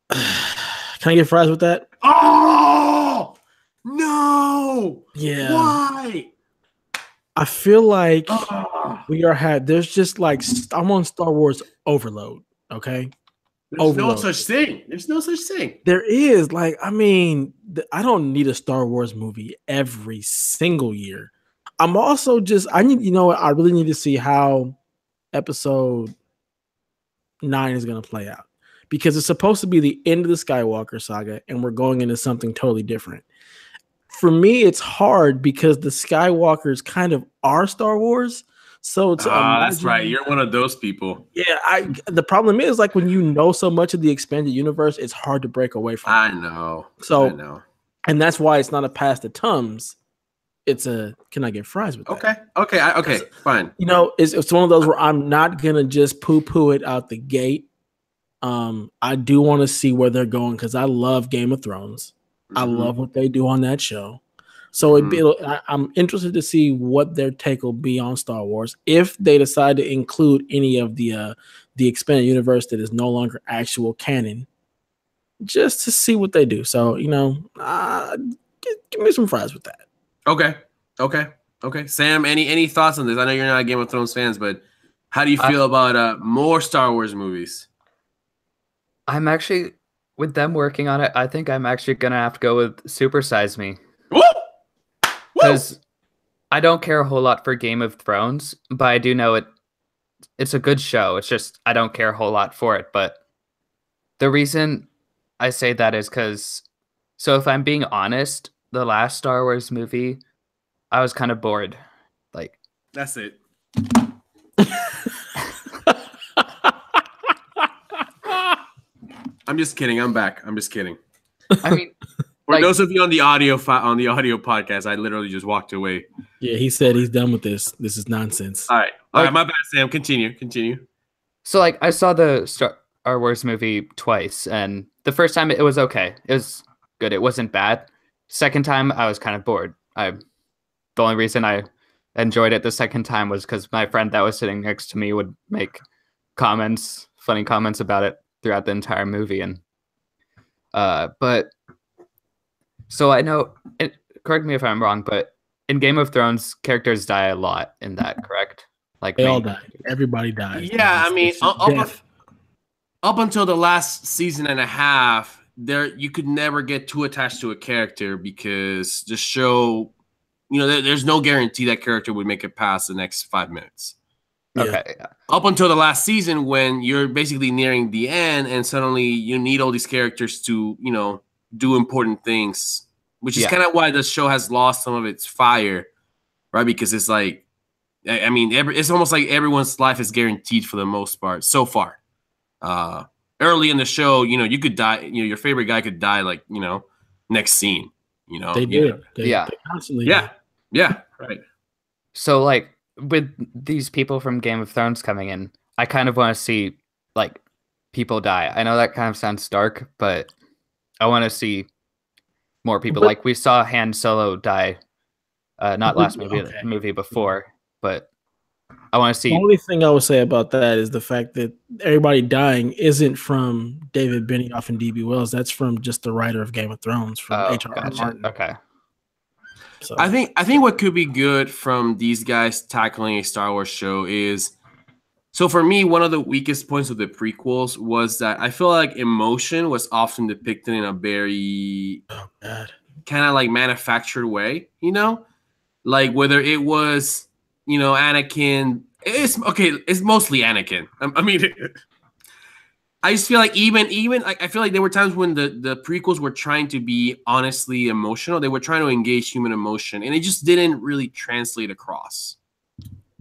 Can I get fries with that? Oh no! Yeah. Why? I feel like there's just like I'm on Star Wars overload. Okay. There's no such thing. There's no such thing. There is. Like, I mean, I don't need a Star Wars movie every single year. I'm also I really need to see how episode 9 is going to play out, because it's supposed to be the end of the Skywalker saga and we're going into something totally different. For me, it's hard because the Skywalkers kind of are Star Wars. So that's right. You're one of those people. Yeah, the problem is, like, when you know so much of the expanded universe, it's hard to break away from. I know. And that's why it's not a pass the Tums. It's a can I get fries with that? Okay, fine. You know, it's one of those where I'm not gonna just poo-poo it out the gate. I do want to see where they're going because I love Game of Thrones. I love what they do on that show. So I'm interested to see what their take will be on Star Wars if they decide to include any of the expanded universe that is no longer actual canon, just to see what they do. So, give me some fries with that. Okay. Sam, any thoughts on this? I know you're not a Game of Thrones fans, but how do you feel about more Star Wars movies? I'm actually, with them working on it, I think I'm actually gonna have to go with Super Size Me. Because I don't care a whole lot for Game of Thrones, but I do know it's a good show. It's just I don't care a whole lot for it. But the reason I say that is because, so if I'm being honest, the last Star Wars movie, I was kind of bored. Like, that's it. I'm just kidding. I'm back. I'm just kidding. I mean, for those of you on the audio podcast, I literally just walked away. Yeah, he said he's done with this. This is nonsense. All right, my bad, Sam. Continue. So like I saw the Star Wars movie twice, and the first time it was okay. It was good. It wasn't bad. Second time I was kind of bored. The only reason I enjoyed it the second time was because my friend that was sitting next to me would make funny comments about it throughout the entire movie. And but so I know, correct me if I'm wrong, but in Game of Thrones, characters die a lot in that, correct? Like they all die. Everybody dies. Yeah, I mean, up until the last season and a half, you could never get too attached to a character because the show, there's no guarantee that character would make it past the next 5 minutes. Okay. Yeah. Up until the last season, when you're basically nearing the end, and suddenly you need all these characters to, do important things, which is kind of why the show has lost some of its fire, right? Because it's like, I mean, it's almost like everyone's life is guaranteed for the most part so far. Early in the show, you could die. Your favorite guy could die, like next scene. They did. They constantly. Yeah, right. So like with these people from Game of Thrones coming in, I kind of want to see like people die. I know that kind of sounds dark, but I want to see more people. Like we saw Han Solo die, not last movie before, but I want to see. The only thing I would say about that is the fact that everybody dying isn't from David Benioff and D.B. Wells. That's from just the writer of Game of Thrones, from H.R.R. Martin. Okay. So. I think what could be good from these guys tackling a Star Wars show is, so for me, one of the weakest points of the prequels was that I feel like emotion was often depicted in a very kind of like manufactured way, like whether it was, Anakin. It's mostly Anakin. I mean, I just feel like even I feel like there were times when the prequels were trying to be honestly emotional. They were trying to engage human emotion, and it just didn't really translate across.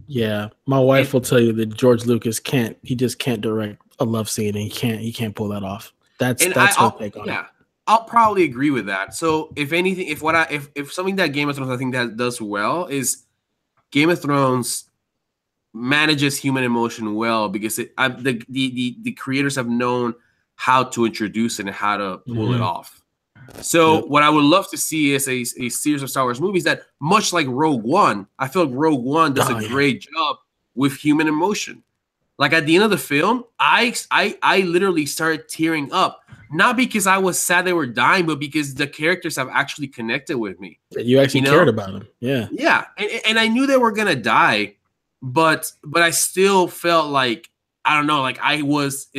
Yeah, my wife will tell you that George Lucas just can't direct a love scene, and he can't pull that off. That's her take on it. I'll probably agree with that. So if anything, if something that Game of Thrones I think that does well is Game of Thrones manages human emotion well, because the creators have known how to introduce it and how to pull it off. So what I would love to see is a series of Star Wars movies that, much like Rogue One, I feel like Rogue One does a great job with human emotion. Like at the end of the film, I literally started tearing up, not because I was sad they were dying, but because the characters have actually connected with me. You actually cared about them. Yeah. Yeah. And I knew they were gonna die, but I still felt like, I don't know, like I was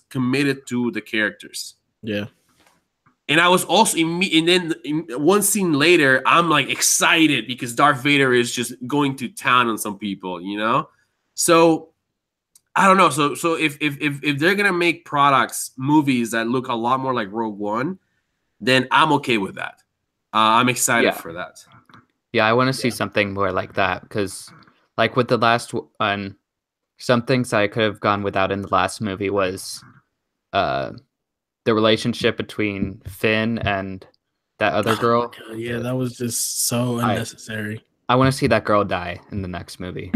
committed to the characters. Yeah. And I was also and then one scene later, I'm like excited because Darth Vader is just going to town on some people, So I don't know. So if they're gonna make movies that look a lot more like Rogue One, then I'm okay with that. I'm excited for that. Yeah, I want to see something more like that, because like with the last one, some things I could have gone without in the last movie was the relationship between Finn and that other girl. Yeah, that was just so unnecessary. I want to see that girl die in the next movie.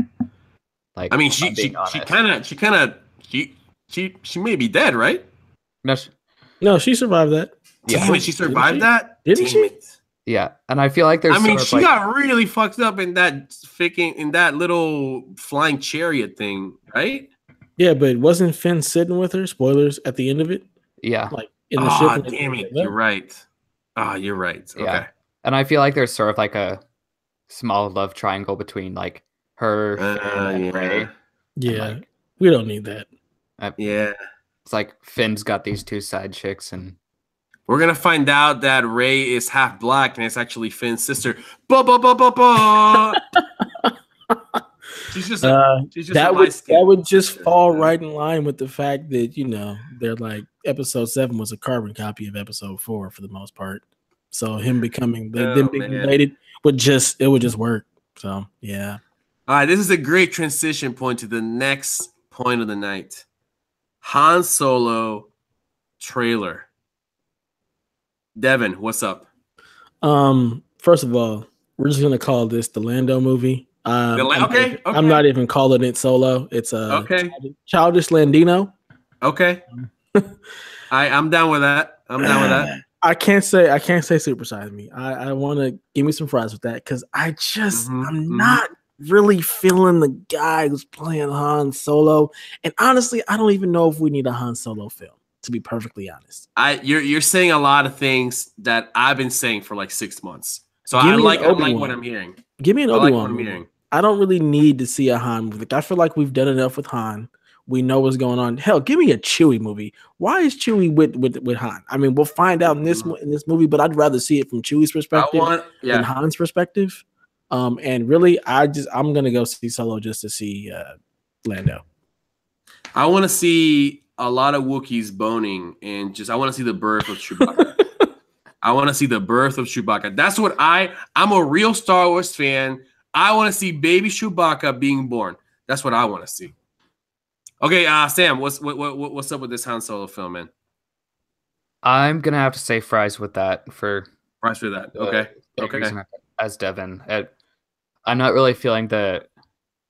Like, I mean, she may be dead, right? No, she survived that. Damn it, she survived that? Didn't she? Yeah, and I feel like there's. I mean, she got really fucked up in that little flying chariot thing, right? Yeah, but wasn't Finn sitting with her? Spoilers at the end of it. Yeah, like in the ship. Damn it! You're right. You're right. Okay. Yeah. And I feel like there's sort of like a small love triangle between like her and Rey. Yeah, and, like, we don't need that. It's like Finn's got these two side chicks, and we're gonna find out that Rey is half black and it's actually Finn's sister. She's just that would just fall right in line with the fact that they're like episode 7 was a carbon copy of episode 4 for the most part. So him becoming them being related would just work. So yeah. All right, this is a great transition point to the next point of the night. Han Solo trailer. Devin, what's up? First of all, We're just gonna call this the Lando movie. Okay. I'm not even calling it Solo. It's a childish Landino. Okay. I'm down with that. I'm down with that. I can't say supersize me. I want to give me some fries with that because I'm not really feeling the guy who's playing Han Solo. And honestly, I don't even know if we need a Han Solo film, to be perfectly honest. You're saying a lot of things that I've been saying for like 6 months. So I like what I'm hearing. Give me an Obi-Wan movie. I don't really need to see a Han movie. I feel like we've done enough with Han. We know what's going on. Hell, give me a Chewie movie. Why is Chewie with Han? I mean, we'll find out in this movie, but I'd rather see it from Chewie's perspective than Han's perspective. And really, I'm gonna go see Solo just to see Lando. I want to see a lot of Wookiees boning, and I want to see the birth of Chewbacca. I want to see the birth of Chewbacca. That's what I'm a real Star Wars fan. I want to see baby Chewbacca being born. That's what I want to see. Okay, Sam, what's up with this Han Solo film, man? I'm gonna have to say fries with that for fries for that. Okay. As Devin, I'm not really feeling the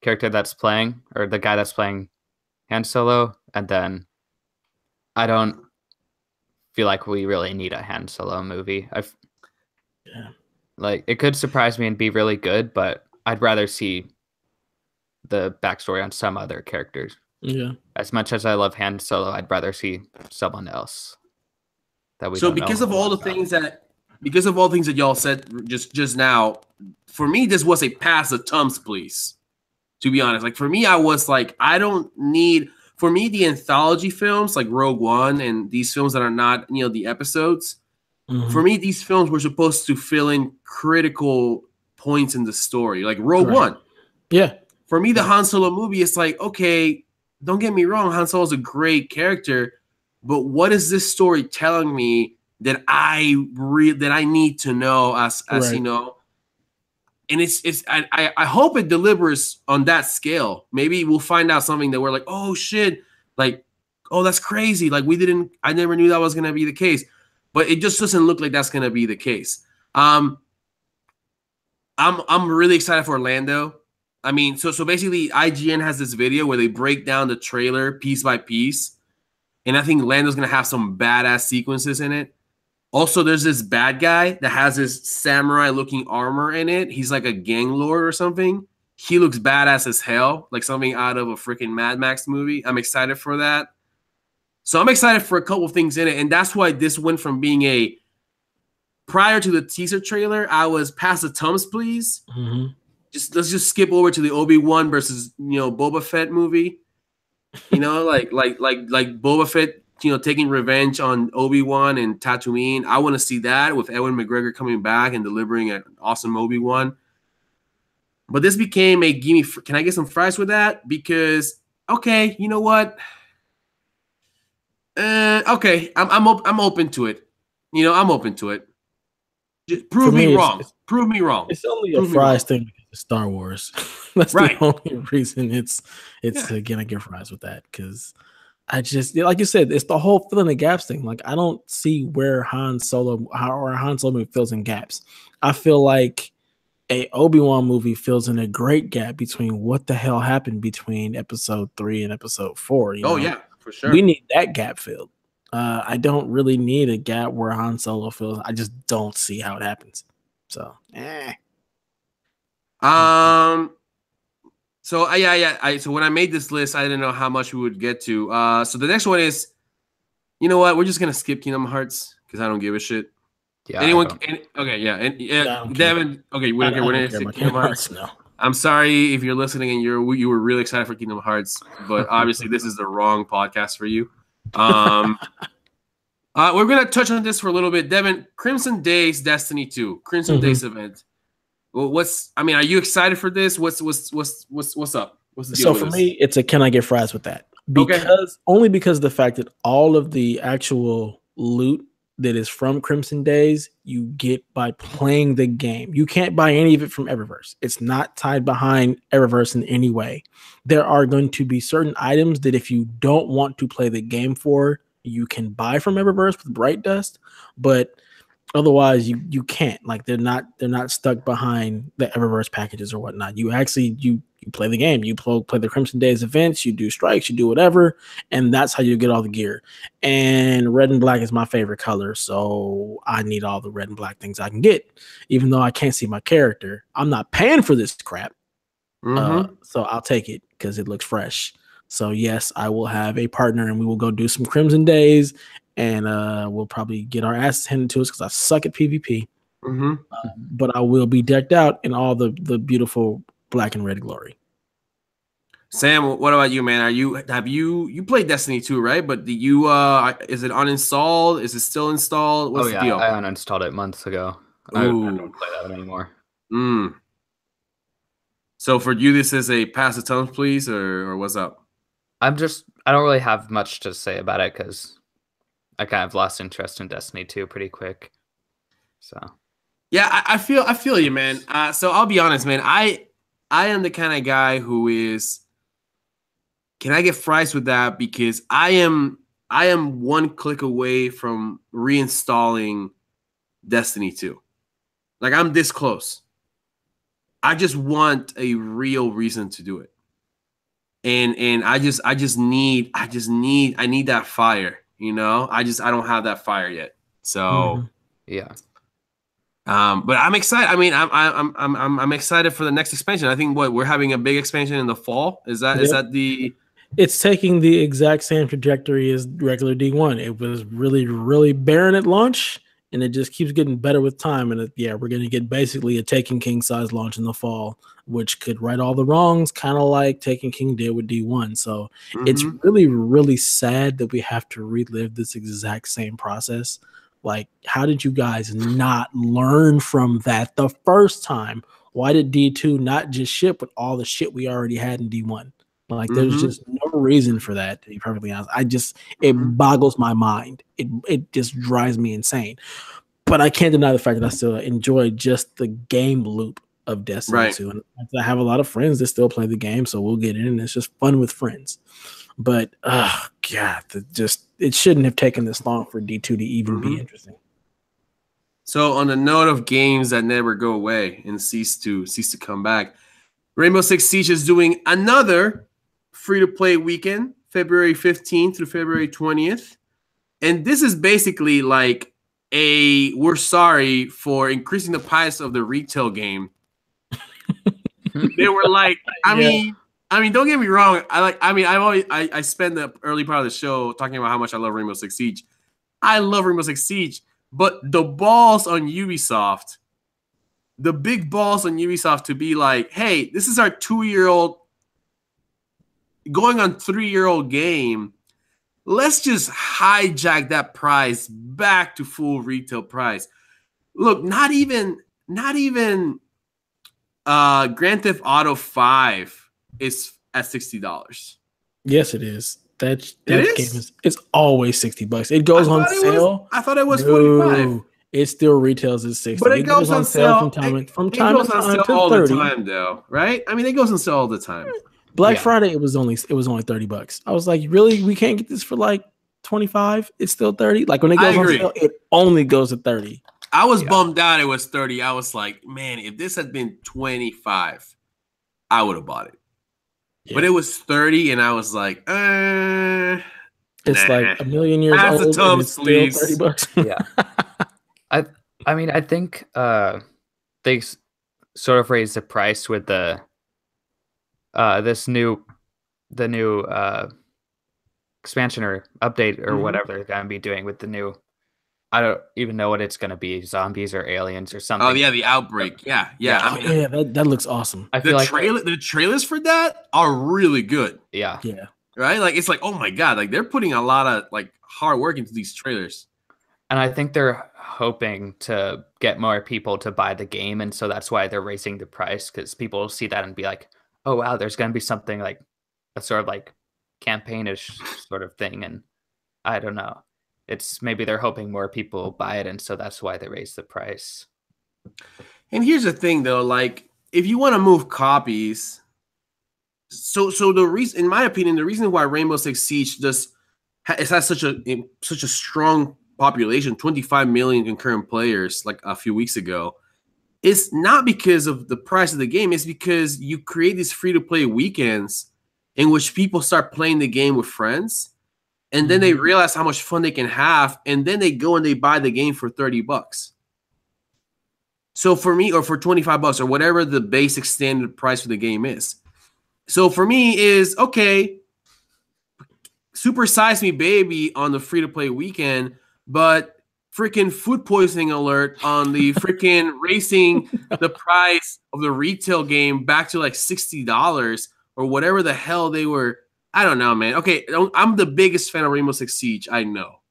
character that's playing or the guy that's playing Han Solo, and then I don't feel like we really need a Han Solo movie. Like it could surprise me and be really good, but I'd rather see the backstory on some other characters. Yeah. As much as I love Han Solo, I'd rather see someone else that we. So because of all the things that y'all said just now, for me this was a pass the Tums, please. To be honest, like for me, I was like, I don't need. For me, the anthology films like Rogue One and these films that are not, the episodes. Mm-hmm. For me, these films were supposed to fill in critical points in the story, like Rogue One. Yeah. For me, the Han Solo movie is like, okay, don't get me wrong, Han Solo is a great character, but what is this story telling me that I need to know as you know? And I hope it delivers on that scale. Maybe we'll find out something that we're like, oh shit, like, oh that's crazy. Like I never knew that was gonna be the case, but it just doesn't look like that's gonna be the case. I'm really excited for Orlando. I mean, so basically IGN has this video where they break down the trailer piece by piece. And I think Lando's going to have some badass sequences in it. Also, there's this bad guy that has this samurai-looking armor in it. He's like a gang lord or something. He looks badass as hell, like something out of a freaking Mad Max movie. I'm excited for that. So I'm excited for a couple of things in it. And that's why this went from being prior to the teaser trailer, I was pass the Tums, please. Mm-hmm. Let's just skip over to the Obi-Wan versus Boba Fett movie. Like Boba Fett, taking revenge on Obi-Wan and Tatooine. I want to see that with Ewan McGregor coming back and delivering an awesome Obi-Wan. But this became a gimme. Can I get some fries with that? Because okay, you know what? Okay, I'm open to it. I'm open to it. Just prove me wrong. Prove me wrong. It's only a fries thing because it's Star Wars. That's the only reason it's gonna get fries with that. Because I just, like you said, it's the whole filling the gaps thing. Like I don't see where Han Solo movie fills in gaps. I feel like a Obi-Wan movie fills in a great gap between what the hell happened between episode 3 and episode 4. Oh yeah, for sure. We need that gap filled. I don't really need a gap where Han Solo fills. I just don't see how it happens. So, So So when I made this list, I didn't know how much we would get to. So the next one is, you know what? We're just gonna skip Kingdom Hearts because I don't give a shit. Yeah. Anyone? Okay. Yeah. And Devin. Okay. We're gonna skip Kingdom Hearts. No. I'm sorry if you're listening and you were really excited for Kingdom Hearts, but obviously this is the wrong podcast for you. We're gonna touch on this for a little bit. Devin, Crimson Days Destiny 2, Crimson Days event. Well, are you excited for this? What's up? What's the deal so for me, it's a can I get fries with that? Only because of the fact that all of the actual loot that is from Crimson Days you get by playing the game. You can't buy any of it from Eververse. It's not tied behind Eververse in any way. There are going to be certain items that if you don't want to play the game for, you can buy from Eververse with Bright Dust, but Otherwise, you can't. Like they're not stuck behind the Eververse packages or whatnot. You actually you play the game. You play the Crimson Days events. You do strikes. You do whatever, and that's how you get all the gear. And red and black is my favorite color, so I need all the red and black things I can get. Even though I can't see my character, I'm not paying for this crap. So I'll take it because it looks fresh. So yes, I will have a partner, and we will go do some Crimson Days. And we'll probably get our asses handed to us because I suck at PvP. But I will be decked out in all the beautiful black and red glory. Sam, what about you, man? You played Destiny 2, right? But is it uninstalled? Is it still installed? What's the deal? I uninstalled it months ago. I don't play that anymore. So for you, this is a pass the tone, please, or what's up? I don't really have much to say about it because I kind of lost interest in Destiny 2 pretty quick. So yeah, I feel you, man. So I'll be honest, man. I am the kind of guy who is. Can I get fries with that? Because I am one click away from reinstalling Destiny 2. Like I'm this close. I just want a real reason to do it. And I need that fire. You know, I don't have that fire yet. So yeah. But I'm excited. I mean, I'm excited for the next expansion. I think we're having a big expansion in the fall. Is that the? It's taking the exact same trajectory as regular D1. It was really, really barren at launch, and it just keeps getting better with time. And we're going to get basically a Taken King size launch in the fall, which could right all the wrongs, kind of like Taken King did with D1. So it's really, really sad that we have to relive this exact same process. Like, how did you guys not learn from that the first time? Why did D2 not just ship with all the shit we already had in D1? Like, there's just no reason for that, to be perfectly honest. It boggles my mind. It just drives me insane. But I can't deny the fact that I still enjoy just the game loop of Destiny 2. And I have a lot of friends that still play the game, so we'll get in, and it's just fun with friends. But, God, it shouldn't have taken this long for D2 to even be interesting. So on the note of games that never go away and cease to come back, Rainbow Six Siege is doing another free-to-play weekend, February 15th through February 20th. And this is basically like we're sorry for increasing the price of the retail game. They were like, I mean, don't get me wrong. I spend the early part of the show talking about how much I love Rainbow Six Siege. I love Rainbow Six Siege, but the balls on Ubisoft, the big balls on Ubisoft to be like, hey, this is our 2-year-old going on 3-year-old game. Let's just hijack that price back to full retail price. Look, not even Grand Theft Auto 5 is at $60. Yes, it is. That game it's always $60. It goes on sale. I thought it was 45. It still retails at 60. But it goes on sale from time to time all to 30. the time, though, right? I mean, it goes on sale all the time. Black Friday, it was only $30. I was like, really? We can't get this for like 25? It's still 30? Like when it goes on sale, it only goes to 30. I was bummed out it was 30. I was like, man, if this had been 25, I would have bought it. Yeah. But it was 30, and I was like, it's like a million years old. The Tums, please. $30. Yeah. I mean, I think they sort of raised the price with the new expansion or update or whatever they're gonna be doing with the new. I don't even know what it's gonna be, zombies or aliens or something. Oh yeah, the outbreak. Yeah. That looks awesome. I feel the trailers for that are really good. Yeah. Right, like it's like, oh my god, like they're putting a lot of like hard work into these trailers. And I think they're hoping to get more people to buy the game, and so that's why they're raising the price, because people will see that and be like, oh wow, there's gonna be something like a sort of like campaignish sort of thing. And I don't know. It's maybe they're hoping more people buy it, and so that's why they raise the price. And here's the thing though, like if you want to move copies, so the reason, in my opinion, the reason why Rainbow Six Siege has such a strong population, 25 million concurrent players like a few weeks ago, it's not because of the price of the game. It's because you create these free-to-play weekends in which people start playing the game with friends, and then they realize how much fun they can have, and then they go and they buy the game for $30. So for me, or for $25 or whatever the basic standard price for the game is. So for me is, okay, Super Size Me Baby on the free-to-play weekend, but freaking food poisoning alert on the freaking racing the price of the retail game back to like $60 or whatever the hell they were. I don't know, man. Okay, I'm the biggest fan of Rainbow Six Siege, I know.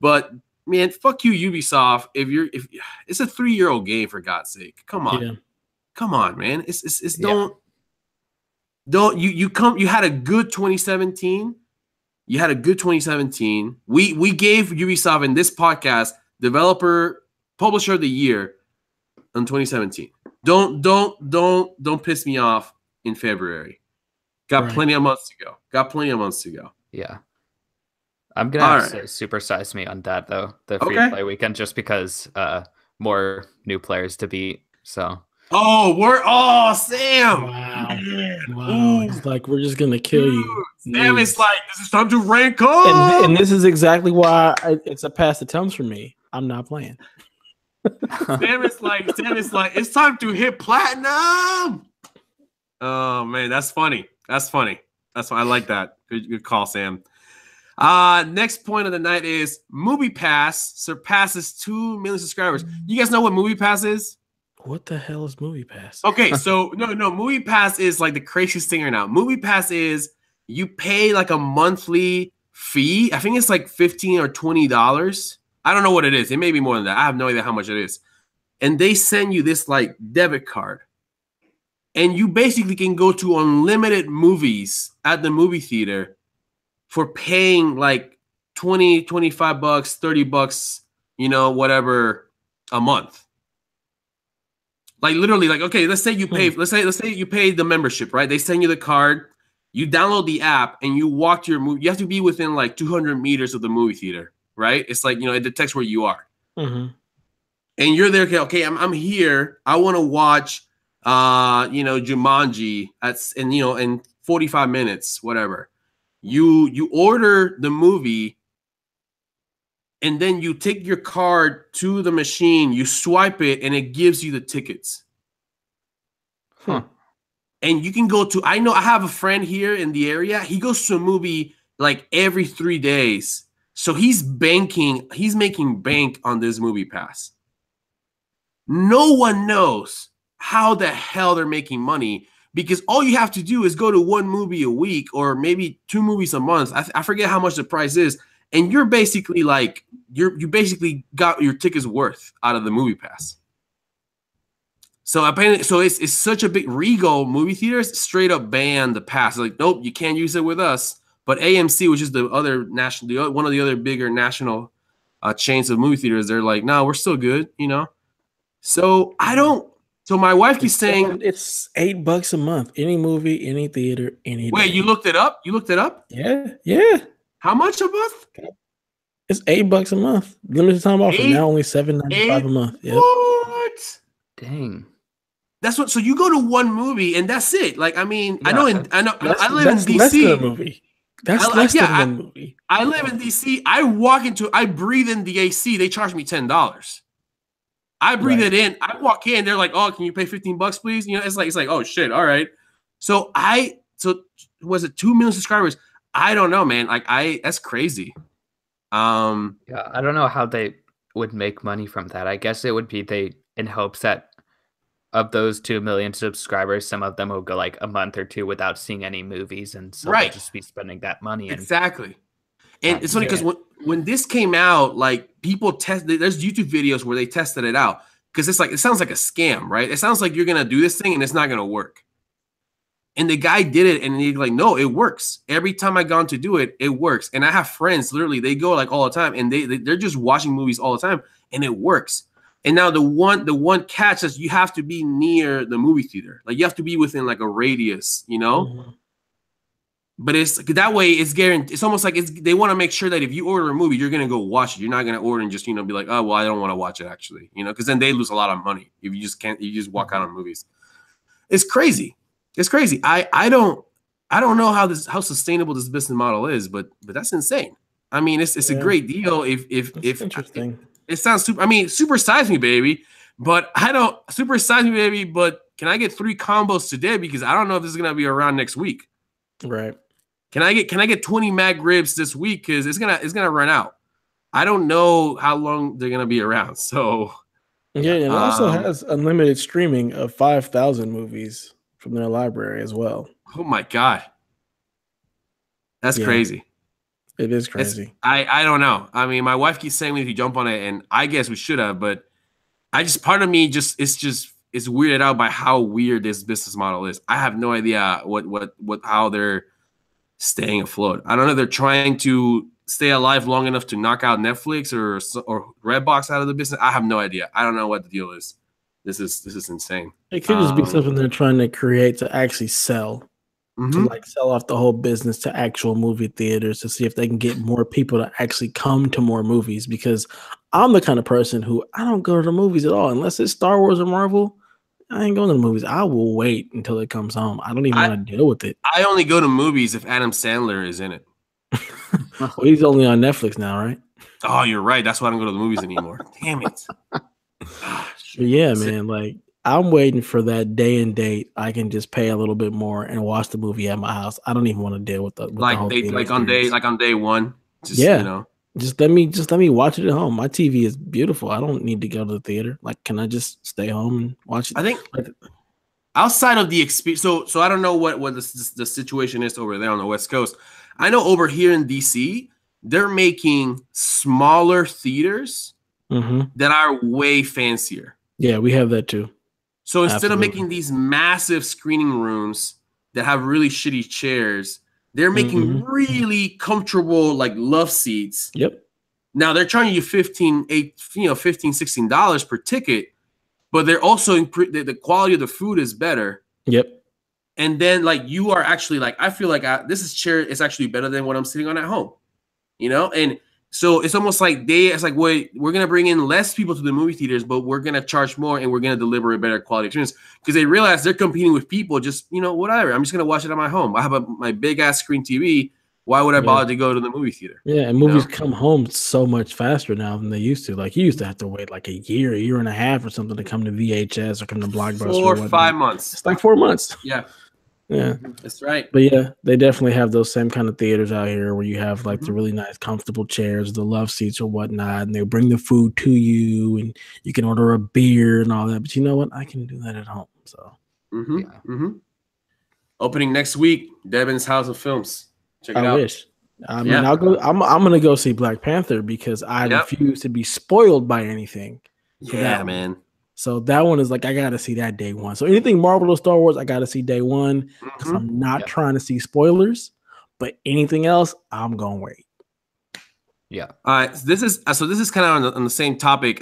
But man, fuck you, Ubisoft. If it's a 3-year-old game, for God's sake. Come on. Yeah. Come on, man. It's don't you had a good 2017. You had a good 2017. We gave Ubisoft in this podcast developer publisher of the year in 2017. Don't piss me off in February. Got plenty of months to go. Yeah. I'm gonna have to say Super Size Me on that though, the free to play weekend, just because more new players to beat. So Sam. Wow. It's like we're just gonna kill you. Sam is like, this is time to rank up. And this is exactly why it's a pass attempts for me. I'm not playing. Sam is like, it's time to hit platinum. Oh man, that's funny. That's why I like that. Good call, Sam. Next point of the night is Movie Pass surpasses 2 million subscribers. You guys know what Movie Pass is? What the hell is Movie Pass? Okay, so no, Movie Pass is like the craziest thing right now. Movie Pass is you pay like a monthly fee. I think it's like $15 or $20. I don't know what it is. It may be more than that. I have no idea how much it is. And they send you this like debit card. And you basically can go to unlimited movies at the movie theater for paying like $20, $25, $30, whatever a month. Like literally, like, okay, let's say you pay, let's say you pay the membership, right? They send you the card, you download the app, and you walk to your movie. You have to be within like 200 meters of the movie theater, right? It's like, it detects where you are. And you're there, okay, I'm here. I want to watch Jumanji in 45 minutes, whatever. You order the movie, and then you take your card to the machine, you swipe it, and it gives you the tickets. And you can go to, I have a friend here in the area. He goes to a movie like every 3 days. So he's making bank on this Movie Pass. No one knows how the hell they're making money, because all you have to do is go to one movie a week or maybe 2 movies a month. I forget how much the price is. And you're basically like, you basically got your tickets worth out of the Movie Pass. So apparently, it's such a big Regal movie theaters straight up banned the pass. They're like, nope, you can't use it with us. But AMC, which is the other one of the other bigger national chains of movie theaters, they're like, no, we're still good, So I don't. So my wife keeps saying it's $8 a month. Any movie, any theater, any. Wait, you looked it up? Yeah. How much a month? It's $8 a month. Limited time offer. Now only $7.95 a month. Yep. What? Dang. That's what. So you go to one movie and that's it. Like, I mean, I know. I live in DC. Less than a movie. That's less than a movie. I live in DC. I breathe in the AC. They charge me $10. I breathe it in. I walk in. They're like, "Oh, can you pay $15, please?" It's like, "Oh shit, all right." So was it 2 million subscribers? I don't know, man. Like that's crazy. Yeah, I don't know how they would make money from that. I guess it would be in hopes that of those 2 million subscribers, some of them will go like a month or two without seeing any movies, and so they'll just be spending that money. Exactly. And it's funny because when this came out, like people there's YouTube videos where they tested it out, because it's like, it sounds like a scam, right? It sounds like you're gonna do this thing and it's not gonna work. And the guy did it, and he's like, no, it works. Every time I gone to do it, it works. And I have friends, literally, they go like all the time, and they're just watching movies all the time, and it works. And now the one catch is you have to be near the movie theater. Like you have to be within like a radius, But it's that way. It's guaranteed. It's almost like they want to make sure that if you order a movie, you're gonna go watch it. You're not gonna order and just be like, oh well, I don't want to watch it actually, because then they lose a lot of money if you just can't. You just walk out on movies. It's crazy. It's crazy. I don't know how sustainable this business model is, but that's insane. I mean, it's a great deal. If interesting. It sounds super. I mean, super size me, baby. But I don't super size me, baby. But can I get 3 combos today? Because I don't know if this is gonna be around next week. Right. Can I get 20 mag ribs this week? Because it's gonna run out. I don't know how long they're gonna be around. So yeah, and it also has unlimited streaming of 5,000 movies from their library as well. Oh my god, that's crazy. It is crazy. I don't know. I mean, my wife keeps saying we need to jump on it, and I guess we should have, but part of me it's weirded out by how weird this business model is. I have no idea how they're staying afloat. I don't know if they're trying to stay alive long enough to knock out Netflix or Redbox out of the business. I have no idea. I don't know what the deal is. This is insane. It could just be something they're trying to create to actually sell, to like sell off the whole business to actual movie theaters to see if they can get more people to actually come to more movies. Because I'm the kind of person who I don't go to the movies at all unless it's Star Wars or Marvel. I ain't going to the movies. I will wait until it comes home. I don't even want to deal with it. I only go to movies if Adam Sandler is in it. Well, he's only on Netflix now, right? Oh, you're right. That's why I don't go to the movies anymore. Damn it. Yeah, man. Like, I'm waiting for that day and date. I can just pay a little bit more and watch the movie at my house. I don't even want to deal with the whole on day one. Just, Just let me watch it at home. My TV is beautiful. I don't need to go to the theater. Like, can I just stay home and watch it? I think outside of the experience, so I don't know what the situation is over there on the West Coast. I know over here in DC, they're making smaller theaters that are way fancier. Yeah, we have that too. So instead of making these massive screening rooms that have really shitty chairs, they're making really comfortable like love seats. Yep. Now they're charging you $15, $16 per ticket, but they're also the quality of the food is better. Yep. And then like you are actually like, I feel like this chair is actually better than what I'm sitting on at home, And so it's almost like wait, we're gonna bring in less people to the movie theaters, but we're gonna charge more and we're gonna deliver a better quality experience because they realize they're competing with people. Just whatever. I'm just gonna watch it at my home. I have my big ass screen TV. Why would I bother to go to the movie theater? Yeah, and movies come home so much faster now than they used to. Like you used to have to wait like a year and a half or something to come to VHS or come to Blockbuster. 4 or 5 months. It's like 4 months. Yeah. Yeah, that's right. But yeah, they definitely have those same kind of theaters out here where you have like the really nice, comfortable chairs, the love seats or whatnot, and they bring the food to you, and you can order a beer and all that. But you know what? I can do that at home. So, opening next week, Devin's House of Films. Check it out. I wish. I mean, I'll go. I'm gonna go see Black Panther because I refuse to be spoiled by anything. Yeah, man. So that one is like, I got to see that day one. So anything Marvel or Star Wars, I got to see day one because I'm not trying to see spoilers. But anything else, I'm going to wait. Yeah. All right. This is kind of on the same topic.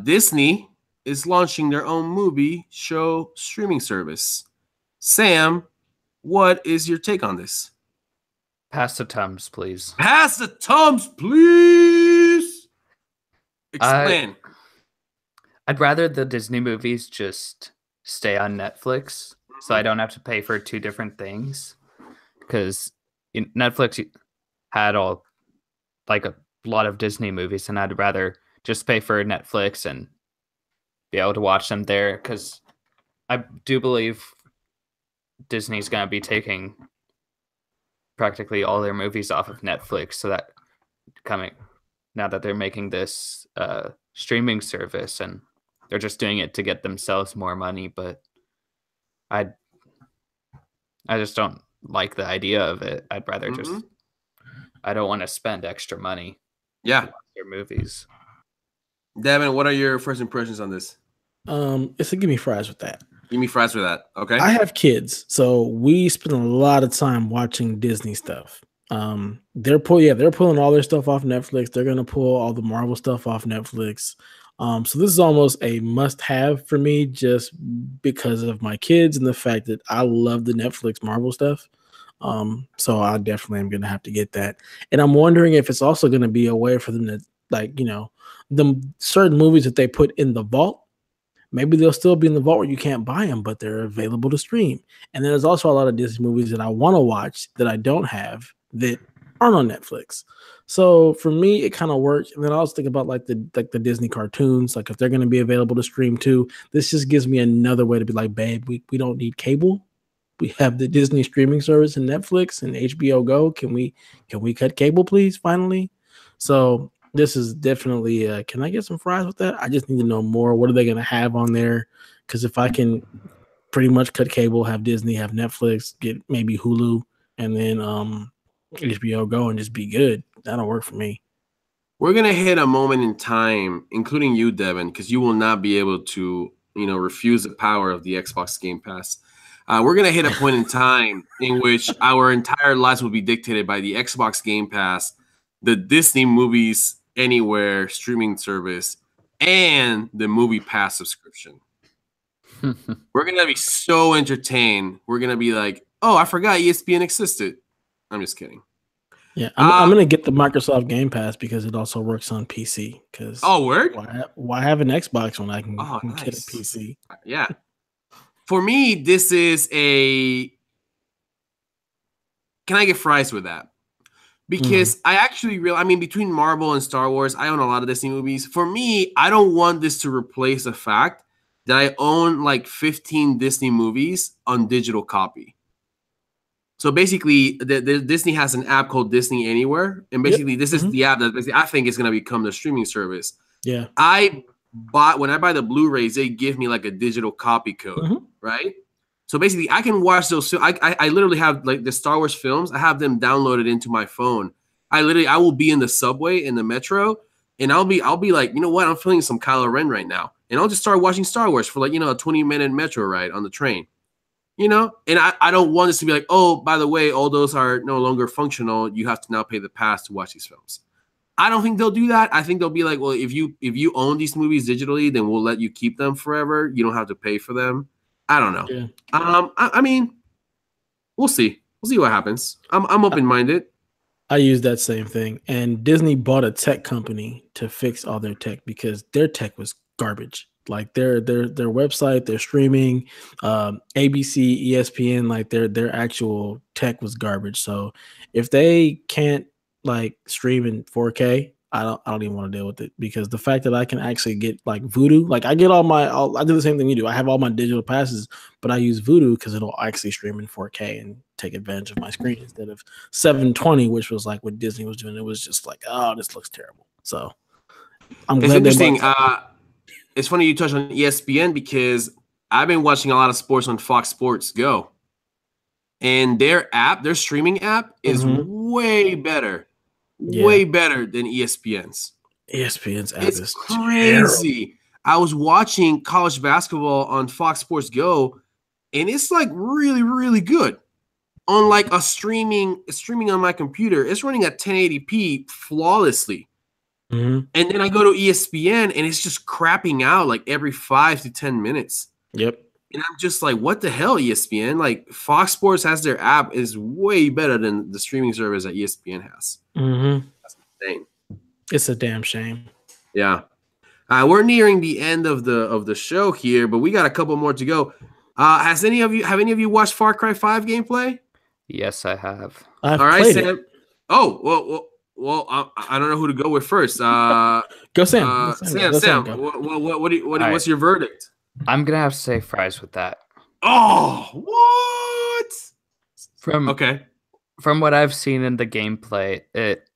Disney is launching their own movie show streaming service. Sam, what is your take on this? Pass the Tums, please. Pass the Tums, please. Explain. I'd rather the Disney movies just stay on Netflix so I don't have to pay for 2 different things. Because Netflix had a lot of Disney movies, and I'd rather just pay for Netflix and be able to watch them there. Because I do believe Disney's going to be taking practically all their movies off of Netflix. So that now that they're making this streaming service, and they're just doing it to get themselves more money, but I just don't like the idea of it. I'd rather I don't want to spend extra money. Yeah. To watch their movies. Devin, what are your first impressions on this? It's a give me fries with that. Give me fries with that. Okay. I have kids, so we spend a lot of time watching Disney stuff. They're pulling all their stuff off Netflix. They're gonna pull all the Marvel stuff off Netflix. So this is almost a must-have for me just because of my kids and the fact that I love the Netflix Marvel stuff. So I definitely am going to have to get that. And I'm wondering if it's also going to be a way for them to, like, the certain movies that they put in the vault, maybe they'll still be in the vault where you can't buy them, but they're available to stream. And then there's also a lot of Disney movies that I want to watch that I don't have that aren't on Netflix. So for me, it kind of works. And then I also think about like the Disney cartoons, like if they're going to be available to stream too. This just gives me another way to be like, babe, we don't need cable. We have the Disney streaming service and Netflix and HBO Go. Can we cut cable, please? Finally. So this is definitely. Can I get some fries with that? I just need to know more. What are they going to have on there? Because if I can pretty much cut cable, have Disney, have Netflix, get maybe Hulu, and then HBO Go, and just be good, that'll work for me. We're gonna hit a moment in time, including you, Devin, because you will not be able to, refuse the power of the Xbox Game Pass. We're gonna hit a point in time in which our entire lives will be dictated by the Xbox Game Pass, the Disney Movies Anywhere streaming service, and the Movie Pass subscription. We're gonna be so entertained. We're gonna be like, "Oh, I forgot ESPN existed." I'm just kidding. Yeah, I'm gonna get the Microsoft Game Pass because it also works on PC. Because word? Why have an Xbox when I can nice. get a PC? Yeah. For me, this is a. Can I get fries with that? Because I actually between Marvel and Star Wars, I own a lot of Disney movies. For me, I don't want this to replace the fact that I own like 15 Disney movies on digital copy. So basically, Disney has an app called Disney Anywhere, and basically this is the app that I think is going to become the streaming service. Yeah. When I buy the Blu-rays, they give me like a digital copy code, right? So basically, I can watch those. I literally have like the Star Wars films. I have them downloaded into my phone. I will be in the subway, in the metro, and I'll be like, you know what? I'm feeling some Kylo Ren right now, and I'll just start watching Star Wars for like a 20-minute metro ride on the train. And I don't want this to be like, oh, by the way, all those are no longer functional. You have to now pay the pass to watch these films. I don't think they'll do that. I think they'll be like, well, if you own these movies digitally, then we'll let you keep them forever. You don't have to pay for them. I don't know. Yeah. I mean, we'll see. We'll see what happens. I'm open-minded. I use that same thing. And Disney bought a tech company to fix all their tech because their tech was garbage. Like their website, their streaming, ABC, ESPN, like their actual tech was garbage. So if they can't like stream in 4K, I don't even want to deal with it, because the fact that I can actually get like Vudu, like I do the same thing you do. I have all my digital passes, but I use Vudu because it'll actually stream in 4K and take advantage of my screen instead of 720, which was like what Disney was doing. It was just like, oh, this looks terrible. So I'm glad. It's interesting. It's funny you touch on ESPN because I've been watching a lot of sports on Fox Sports Go, and their streaming app is way better. Yeah. Way better than ESPN's. ESPN's app is crazy. Terrible. I was watching college basketball on Fox Sports Go, and it's like really, really good. On like a streaming on my computer, it's running at 1080p flawlessly. And then I go to ESPN, and it's just crapping out like every 5 to 10 minutes. Yep. And I'm just like, what the hell, ESPN? Like Fox Sports has their app is way better than the streaming service that ESPN has. That's insane. It's a damn shame. Yeah. We're nearing the end of the show here, but we got a couple more to go. Have any of you watched Far Cry 5 gameplay? Yes, I have. All right, Sam. It. Oh, well, I don't know who to go with first. Go Sam. Sam. What's your verdict? I'm gonna have to say fries with that. Oh, what? From what I've seen in the gameplay, it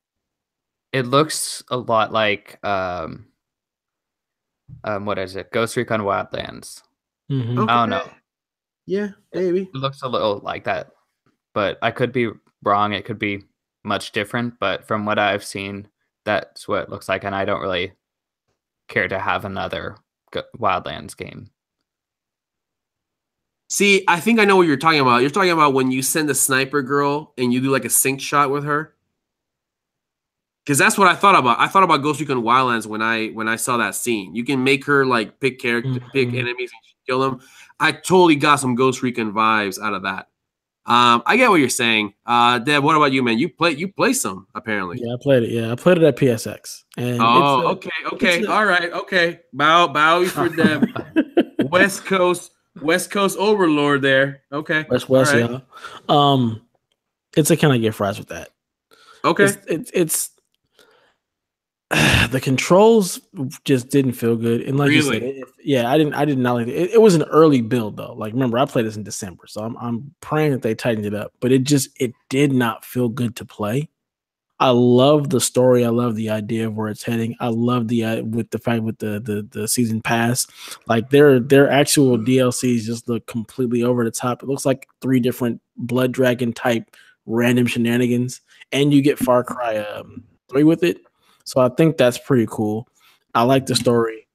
looks a lot like what is it? Ghost Recon Wildlands. Okay. I don't know. Yeah, maybe. It looks a little like that, but I could be wrong. It could be much different, but from what I've seen, that's what it looks like, and I don't really care to have another Wildlands game. See, I think I know what you're talking about. You're talking about when you send a sniper girl and you do like a sync shot with her. Because that's what I thought about. I thought about Ghost Recon Wildlands when I saw that scene. You can make her like pick enemies and kill them. I totally got some Ghost Recon vibes out of that. I get what you're saying. Deb, what about you, man? You play some apparently. Yeah, I played it. Yeah, I played it at PSX, and Oh, okay, all right, okay. Bow for Deb. West Coast overlord there. Okay, all West, right, yeah. It's a can I get fries with that? okay. It's the controls just didn't feel good, and like you said, Really? I did not like it. It was an early build though. Like remember, I played this in December, so I'm praying that they tightened it up. But it did not feel good to play. I love the story. I love the idea of where it's heading. I love the with the fact with the season pass, like their actual DLCs just look completely over the top. It looks like 3 different Blood Dragon type random shenanigans, and you get Far Cry 3 with it. So I think that's pretty cool. I like the story,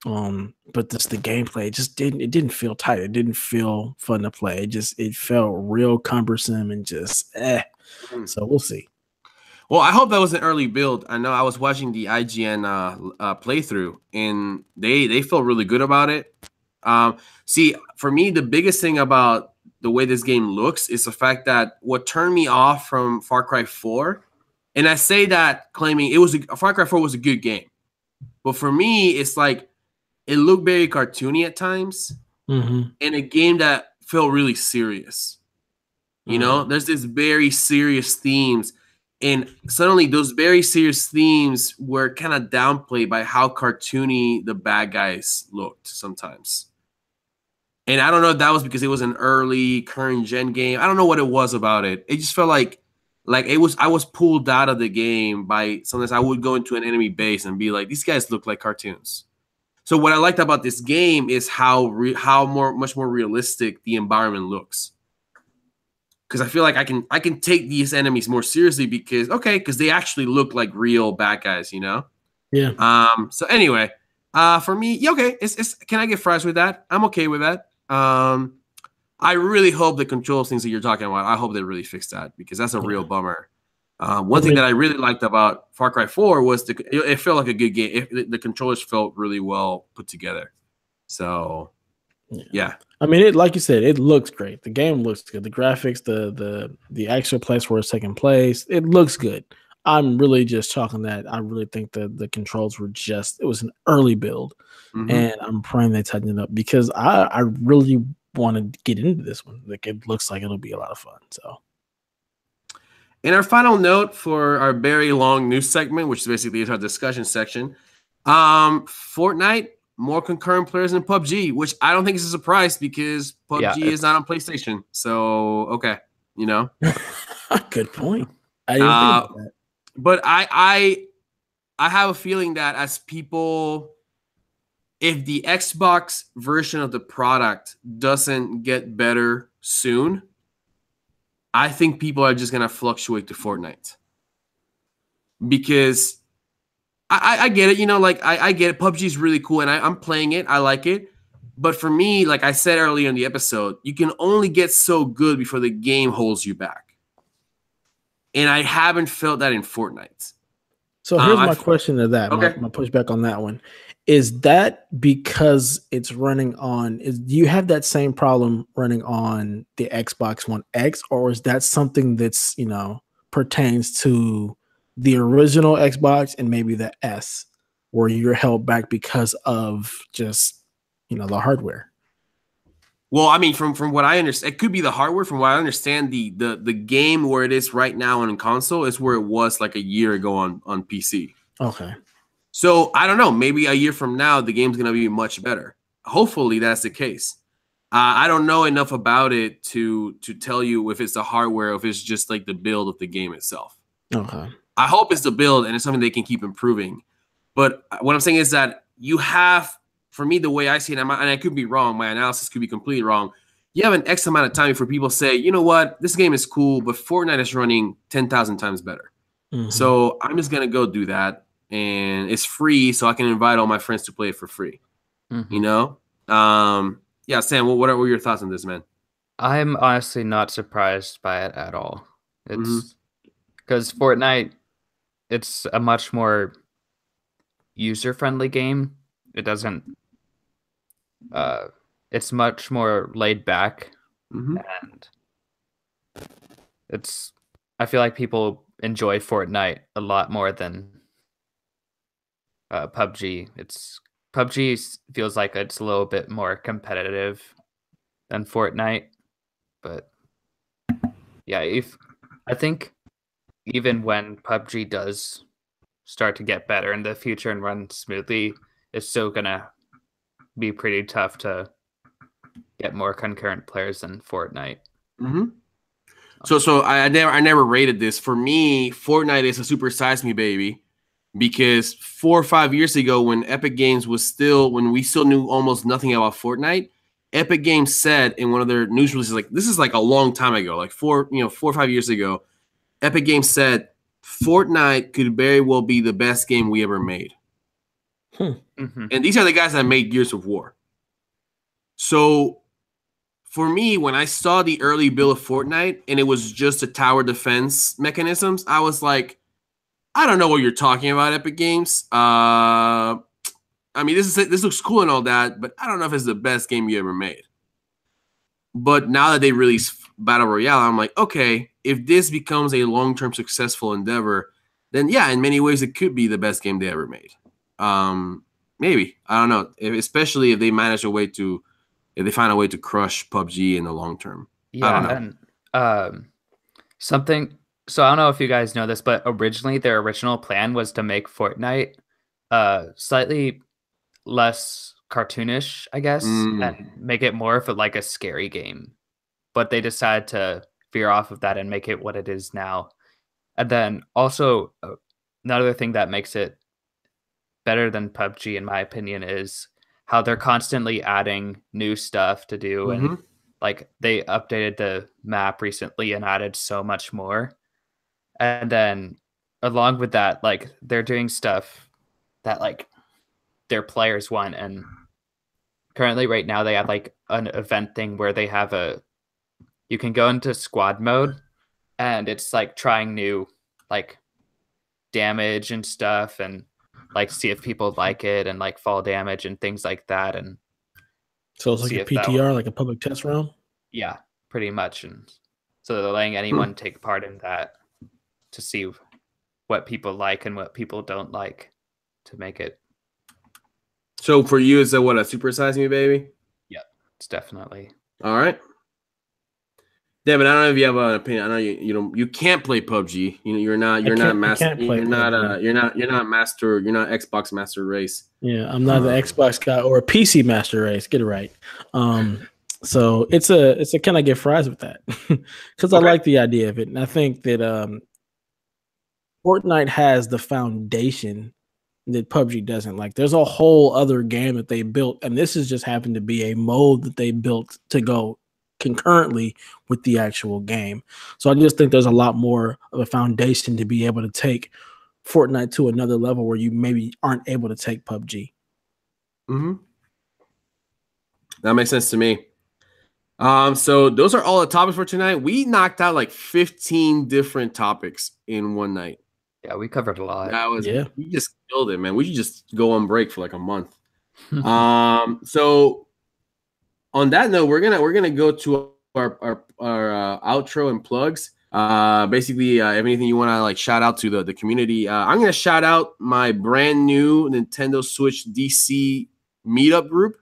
but just the gameplay it didn't feel tight. It didn't feel fun to play. It felt real cumbersome and just So we'll see. Well, I hope that was an early build. I know I was watching the IGN playthrough, and they felt really good about it. See, for me, the biggest thing about the way this game looks is the fact that what turned me off from Far Cry 4, and I say that claiming Far Cry 4 was a good game, but for me, it's like it looked very cartoony at times, in a game that felt really serious. You know, there's this very serious themes. And suddenly those very serious themes were kind of downplayed by how cartoony the bad guys looked sometimes. And I don't know if that was because it was an early current gen game. I don't know what it was about it. It just felt like I was pulled out of the game by sometimes I would go into an enemy base and be like, these guys look like cartoons. So what I liked about this game is how much more realistic the environment looks. Because I feel like I can take these enemies more seriously because they actually look like real bad guys, you know? Yeah. So anyway, for me, yeah, okay. It's can I get fries with that? I'm okay with that. I really hope the controls things that you're talking about, I hope they really fix that because that's a real bummer. One thing that I really liked about Far Cry 4 was it felt like a good game. The controllers felt really well put together. So yeah. I mean, it like you said, it looks great. The game looks good. The graphics, the actual place where it's taking place, it looks good. I'm really just chalking that. I really think that the controls were it was an early build, and I'm praying they tighten it up because I really want to get into this one. Like it looks like it'll be a lot of fun. So, in our final note for our very long news segment, which is basically our discussion section, Fortnite. More concurrent players in PUBG, which I don't think is a surprise because PUBG is not on PlayStation. So, okay, you know. Good point. I didn't think about that. But I have a feeling that as people, if the Xbox version of the product doesn't get better soon, I think people are just gonna fluctuate to Fortnite. Because I get it, you know, like I get it. PUBG is really cool, and I'm playing it. I like it. But for me, like I said earlier in the episode, you can only get so good before the game holds you back. And I haven't felt that in Fortnite. So here's my question to that. Okay. My pushback on that one. Is that because it's running on do you have that same problem running on the Xbox One X, or is that something that's, you know, pertains to the original Xbox and maybe the S, where you're held back because of just, you know, the hardware? Well, I mean, from what I understand, it could be the hardware. From what I understand, the game where it is right now on console is where it was like a year ago on PC. Okay. So I don't know. Maybe a year from now, the game's gonna be much better. Hopefully, that's the case. I don't know enough about it to tell you if it's the hardware or if it's just like the build of the game itself. Okay. I hope it's the build and it's something they can keep improving. But what I'm saying is that you have, for me, the way I see it, and I could be wrong, my analysis could be completely wrong. You have an X amount of time before people say, you know what, this game is cool, but Fortnite is running 10,000 times better. So I'm just going to go do that. And it's free, so I can invite all my friends to play it for free. You know? Yeah, Sam, what are your thoughts on this, man? I'm honestly not surprised by it at all. It's because Fortnite, it's a much more user-friendly game. It doesn't it's much more laid back, and I feel like people enjoy Fortnite a lot more than PUBG. PUBG feels like it's a little bit more competitive than Fortnite, but yeah, I think even when PUBG does start to get better in the future and run smoothly, it's still gonna be pretty tough to get more concurrent players than Fortnite. Mm-hmm. So I never rated this. For me, Fortnite is a super size me baby, because 4 or 5 years ago, when Epic Games when we still knew almost nothing about Fortnite, Epic Games said in one of their news releases, like, this is like a long time ago, like 4 or 5 years ago, Epic Games said Fortnite could very well be the best game we ever made. Mm-hmm. And these are the guys that made Gears of War. So for me, when I saw the early build of Fortnite and it was just a tower defense mechanisms, I was like, I don't know what you're talking about, Epic Games. I mean, this looks cool and all that, but I don't know if it's the best game you ever made. But now that they release Battle Royale, I'm like, okay, if this becomes a long-term successful endeavor, then yeah, in many ways it could be the best game they ever made. Maybe, I don't know, especially if they manage if they find a way to crush PUBG in the long term. Yeah, I don't know. and something. So I don't know if you guys know this, but originally their original plan was to make Fortnite slightly less cartoonish, I guess, and make it more of like a scary game. But they decided to veer off of that and make it what it is now. And then also another thing that makes it better than PUBG, in my opinion, is how they're constantly adding new stuff to do. And like they updated the map recently and added so much more. And then along with that, like they're doing stuff that like their players want. And currently right now they have like an event thing where they have you can go into squad mode and it's like trying new like damage and stuff and like see if people like it and like fall damage and things like that. And so it's like a PTR, like a public test round. Yeah, pretty much. And so they're letting anyone take part in that to see what people like and what people don't like to make it. So for you, is that what, a super size me baby? Yeah, it's definitely. All right. Devin, I don't know if you have an opinion. I know you can't play PUBG. You're not Xbox master race. Yeah, I'm not the Xbox guy or a PC master race. Get it right. So it's a can I get fries with that? Because I like the idea of it, and I think that Fortnite has the foundation that PUBG doesn't. Like, there's a whole other game that they built, and this has just happened to be a mode that they built to go concurrently with the actual game. So I just think there's a lot more of a foundation to be able to take Fortnite to another level where you maybe aren't able to take PUBG. That makes sense to me. So those are all the topics for tonight. We knocked out like 15 different topics in one night. Yeah, we covered a lot. We just killed it, man. We should just go on break for like a month. So on that note, we're gonna go to our outro and plugs. Basically, anything you want to like shout out to the community. I'm gonna shout out my brand new Nintendo Switch DC meetup group.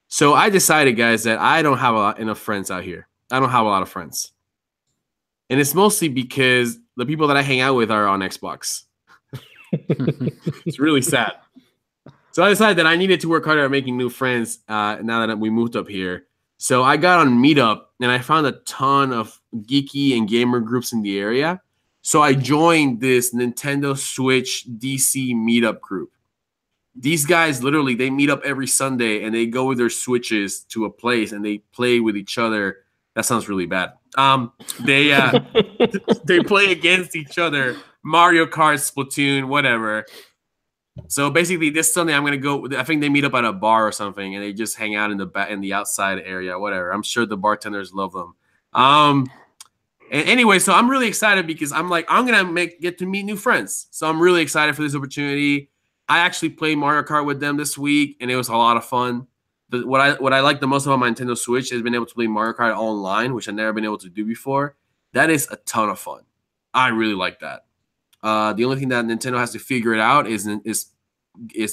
So I decided, guys, that I don't have enough friends out here. I don't have a lot of friends, and it's mostly because the people that I hang out with are on Xbox. It's really sad. So I decided that I needed to work harder at making new friends now that we moved up here. So I got on Meetup, and I found a ton of geeky and gamer groups in the area. So I joined this Nintendo Switch DC Meetup group. These guys, literally, they meet up every Sunday, and they go with their Switches to a place, and they play with each other. That sounds really bad. They play against each other, Mario Kart, Splatoon, whatever. So basically, this Sunday I'm gonna go. I think they meet up at a bar or something, and they just hang out in the outside area, whatever. I'm sure the bartenders love them. And anyway, so I'm really excited because I'm gonna get to meet new friends. So I'm really excited for this opportunity. I actually played Mario Kart with them this week, and it was a lot of fun. What I like the most about my Nintendo Switch is being able to play Mario Kart online, which I've never been able to do before. That is a ton of fun. I really like that. The only thing that Nintendo has to figure it out is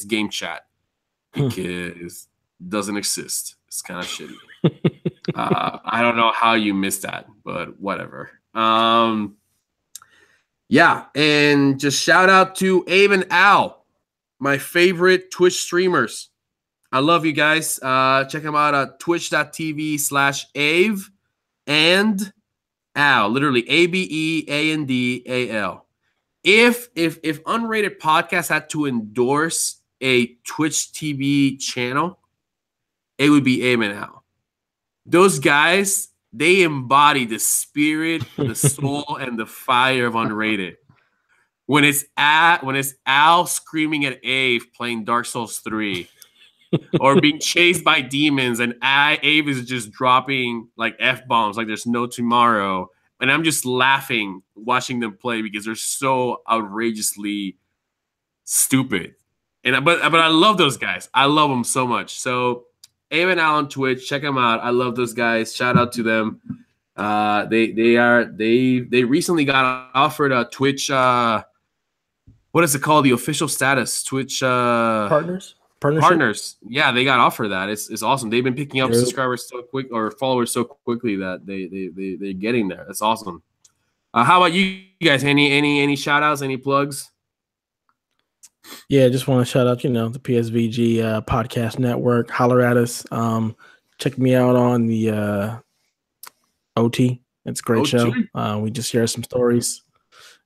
game chat, because it doesn't exist. It's kind of shitty. I don't know how you missed that, but whatever. Yeah, and just shout out to Abe and Al, my favorite Twitch streamers. I love you guys. Check them out at twitch.tv/Ave and Al, literally ABEANDAL. If Unrated Podcast had to endorse a Twitch TV channel, it would be Abe and Al. Those guys, they embody the spirit, the soul, and the fire of Unrated. When it's Al screaming at Abe playing Dark Souls 3, or being chased by demons, and Abe is just dropping like F-bombs like there's no tomorrow, and I'm just laughing watching them play because they're so outrageously stupid. But I love those guys. I love them so much. So Abe and Al on Twitch, check them out. I love those guys. Shout out to them. They recently got offered a Twitch. What is it called? The official status Twitch Partners. Yeah, they got offered that. It's awesome. They've been picking up subscribers so quick, or followers so quickly, that they're getting there. That's awesome. How about you guys? Any shout outs, any plugs? Yeah, just want to shout out, the PSVG podcast network. Holler at us. Check me out on the OT. It's a great show. We just share some stories.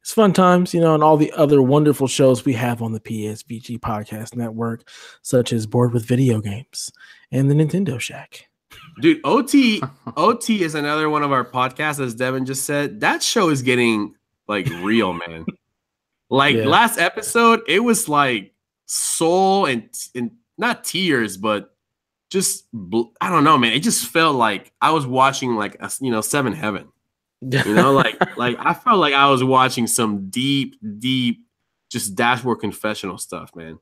It's fun times, and all the other wonderful shows we have on the PSVG podcast network, such as Board with Video Games and the Nintendo Shack. Dude, OT is another one of our podcasts, as Devin just said. That show is getting like real, man. Last episode, it was like soul and not tears, but just I don't know, man. It just felt like I was watching like Seven Heaven. Like I felt like I was watching some deep, just dashboard confessional stuff, man.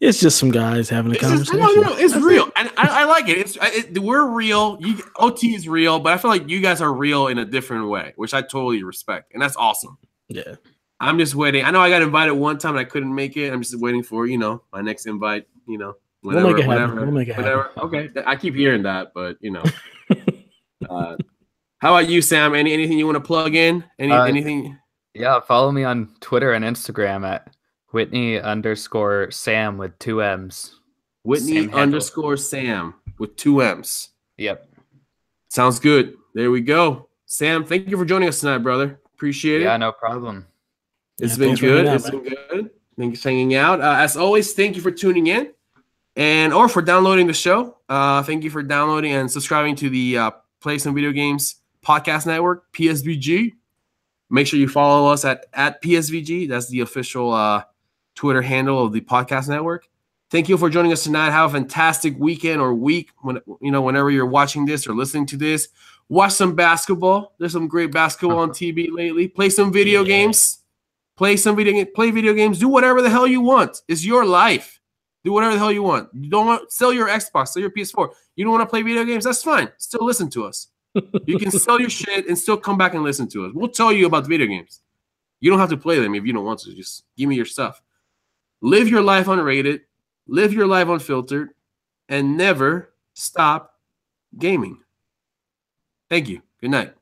It's just some guys having a conversation. It's real, and I like it. We're real. OT is real, but I feel like you guys are real in a different way, which I totally respect, and that's awesome. Yeah, I'm just waiting. I know I got invited one time and I couldn't make it. I'm just waiting for my next invite. Whenever, we'll make it happen. Okay, I keep hearing that, but how about you, Sam? Anything you want to plug in? Anything? Yeah, follow me on Twitter and Instagram at Whitney_Sam with 2 M's. Whitney_Sam with 2 M's. Yep. Sounds good. There we go. Sam, thank you for joining us tonight, brother. Appreciate it. Yeah, no problem. It's been good. It's been good. Thanks for hanging out. As always, thank you for tuning in or for downloading the show. Thank you for downloading and subscribing to the Play Some Video Games podcast network, PSVG. Make sure you follow us at PSVG. That's the official Twitter handle of the podcast network. Thank you for joining us tonight. Have a fantastic weekend or week whenever you're watching this or listening to this. Watch some basketball. There's some great basketball on TV lately. Play some video games. Play video games. Do whatever the hell you want. It's your life. Do whatever the hell you want. You don't want sell your Xbox, sell your PS4. You don't want to play video games? That's fine. Still listen to us. You can sell your shit and still come back and listen to us. We'll tell you about the video games. You don't have to play them if you don't want to. Just give me your stuff. Live your life unrated. Live your life unfiltered. And never stop gaming. Thank you. Good night.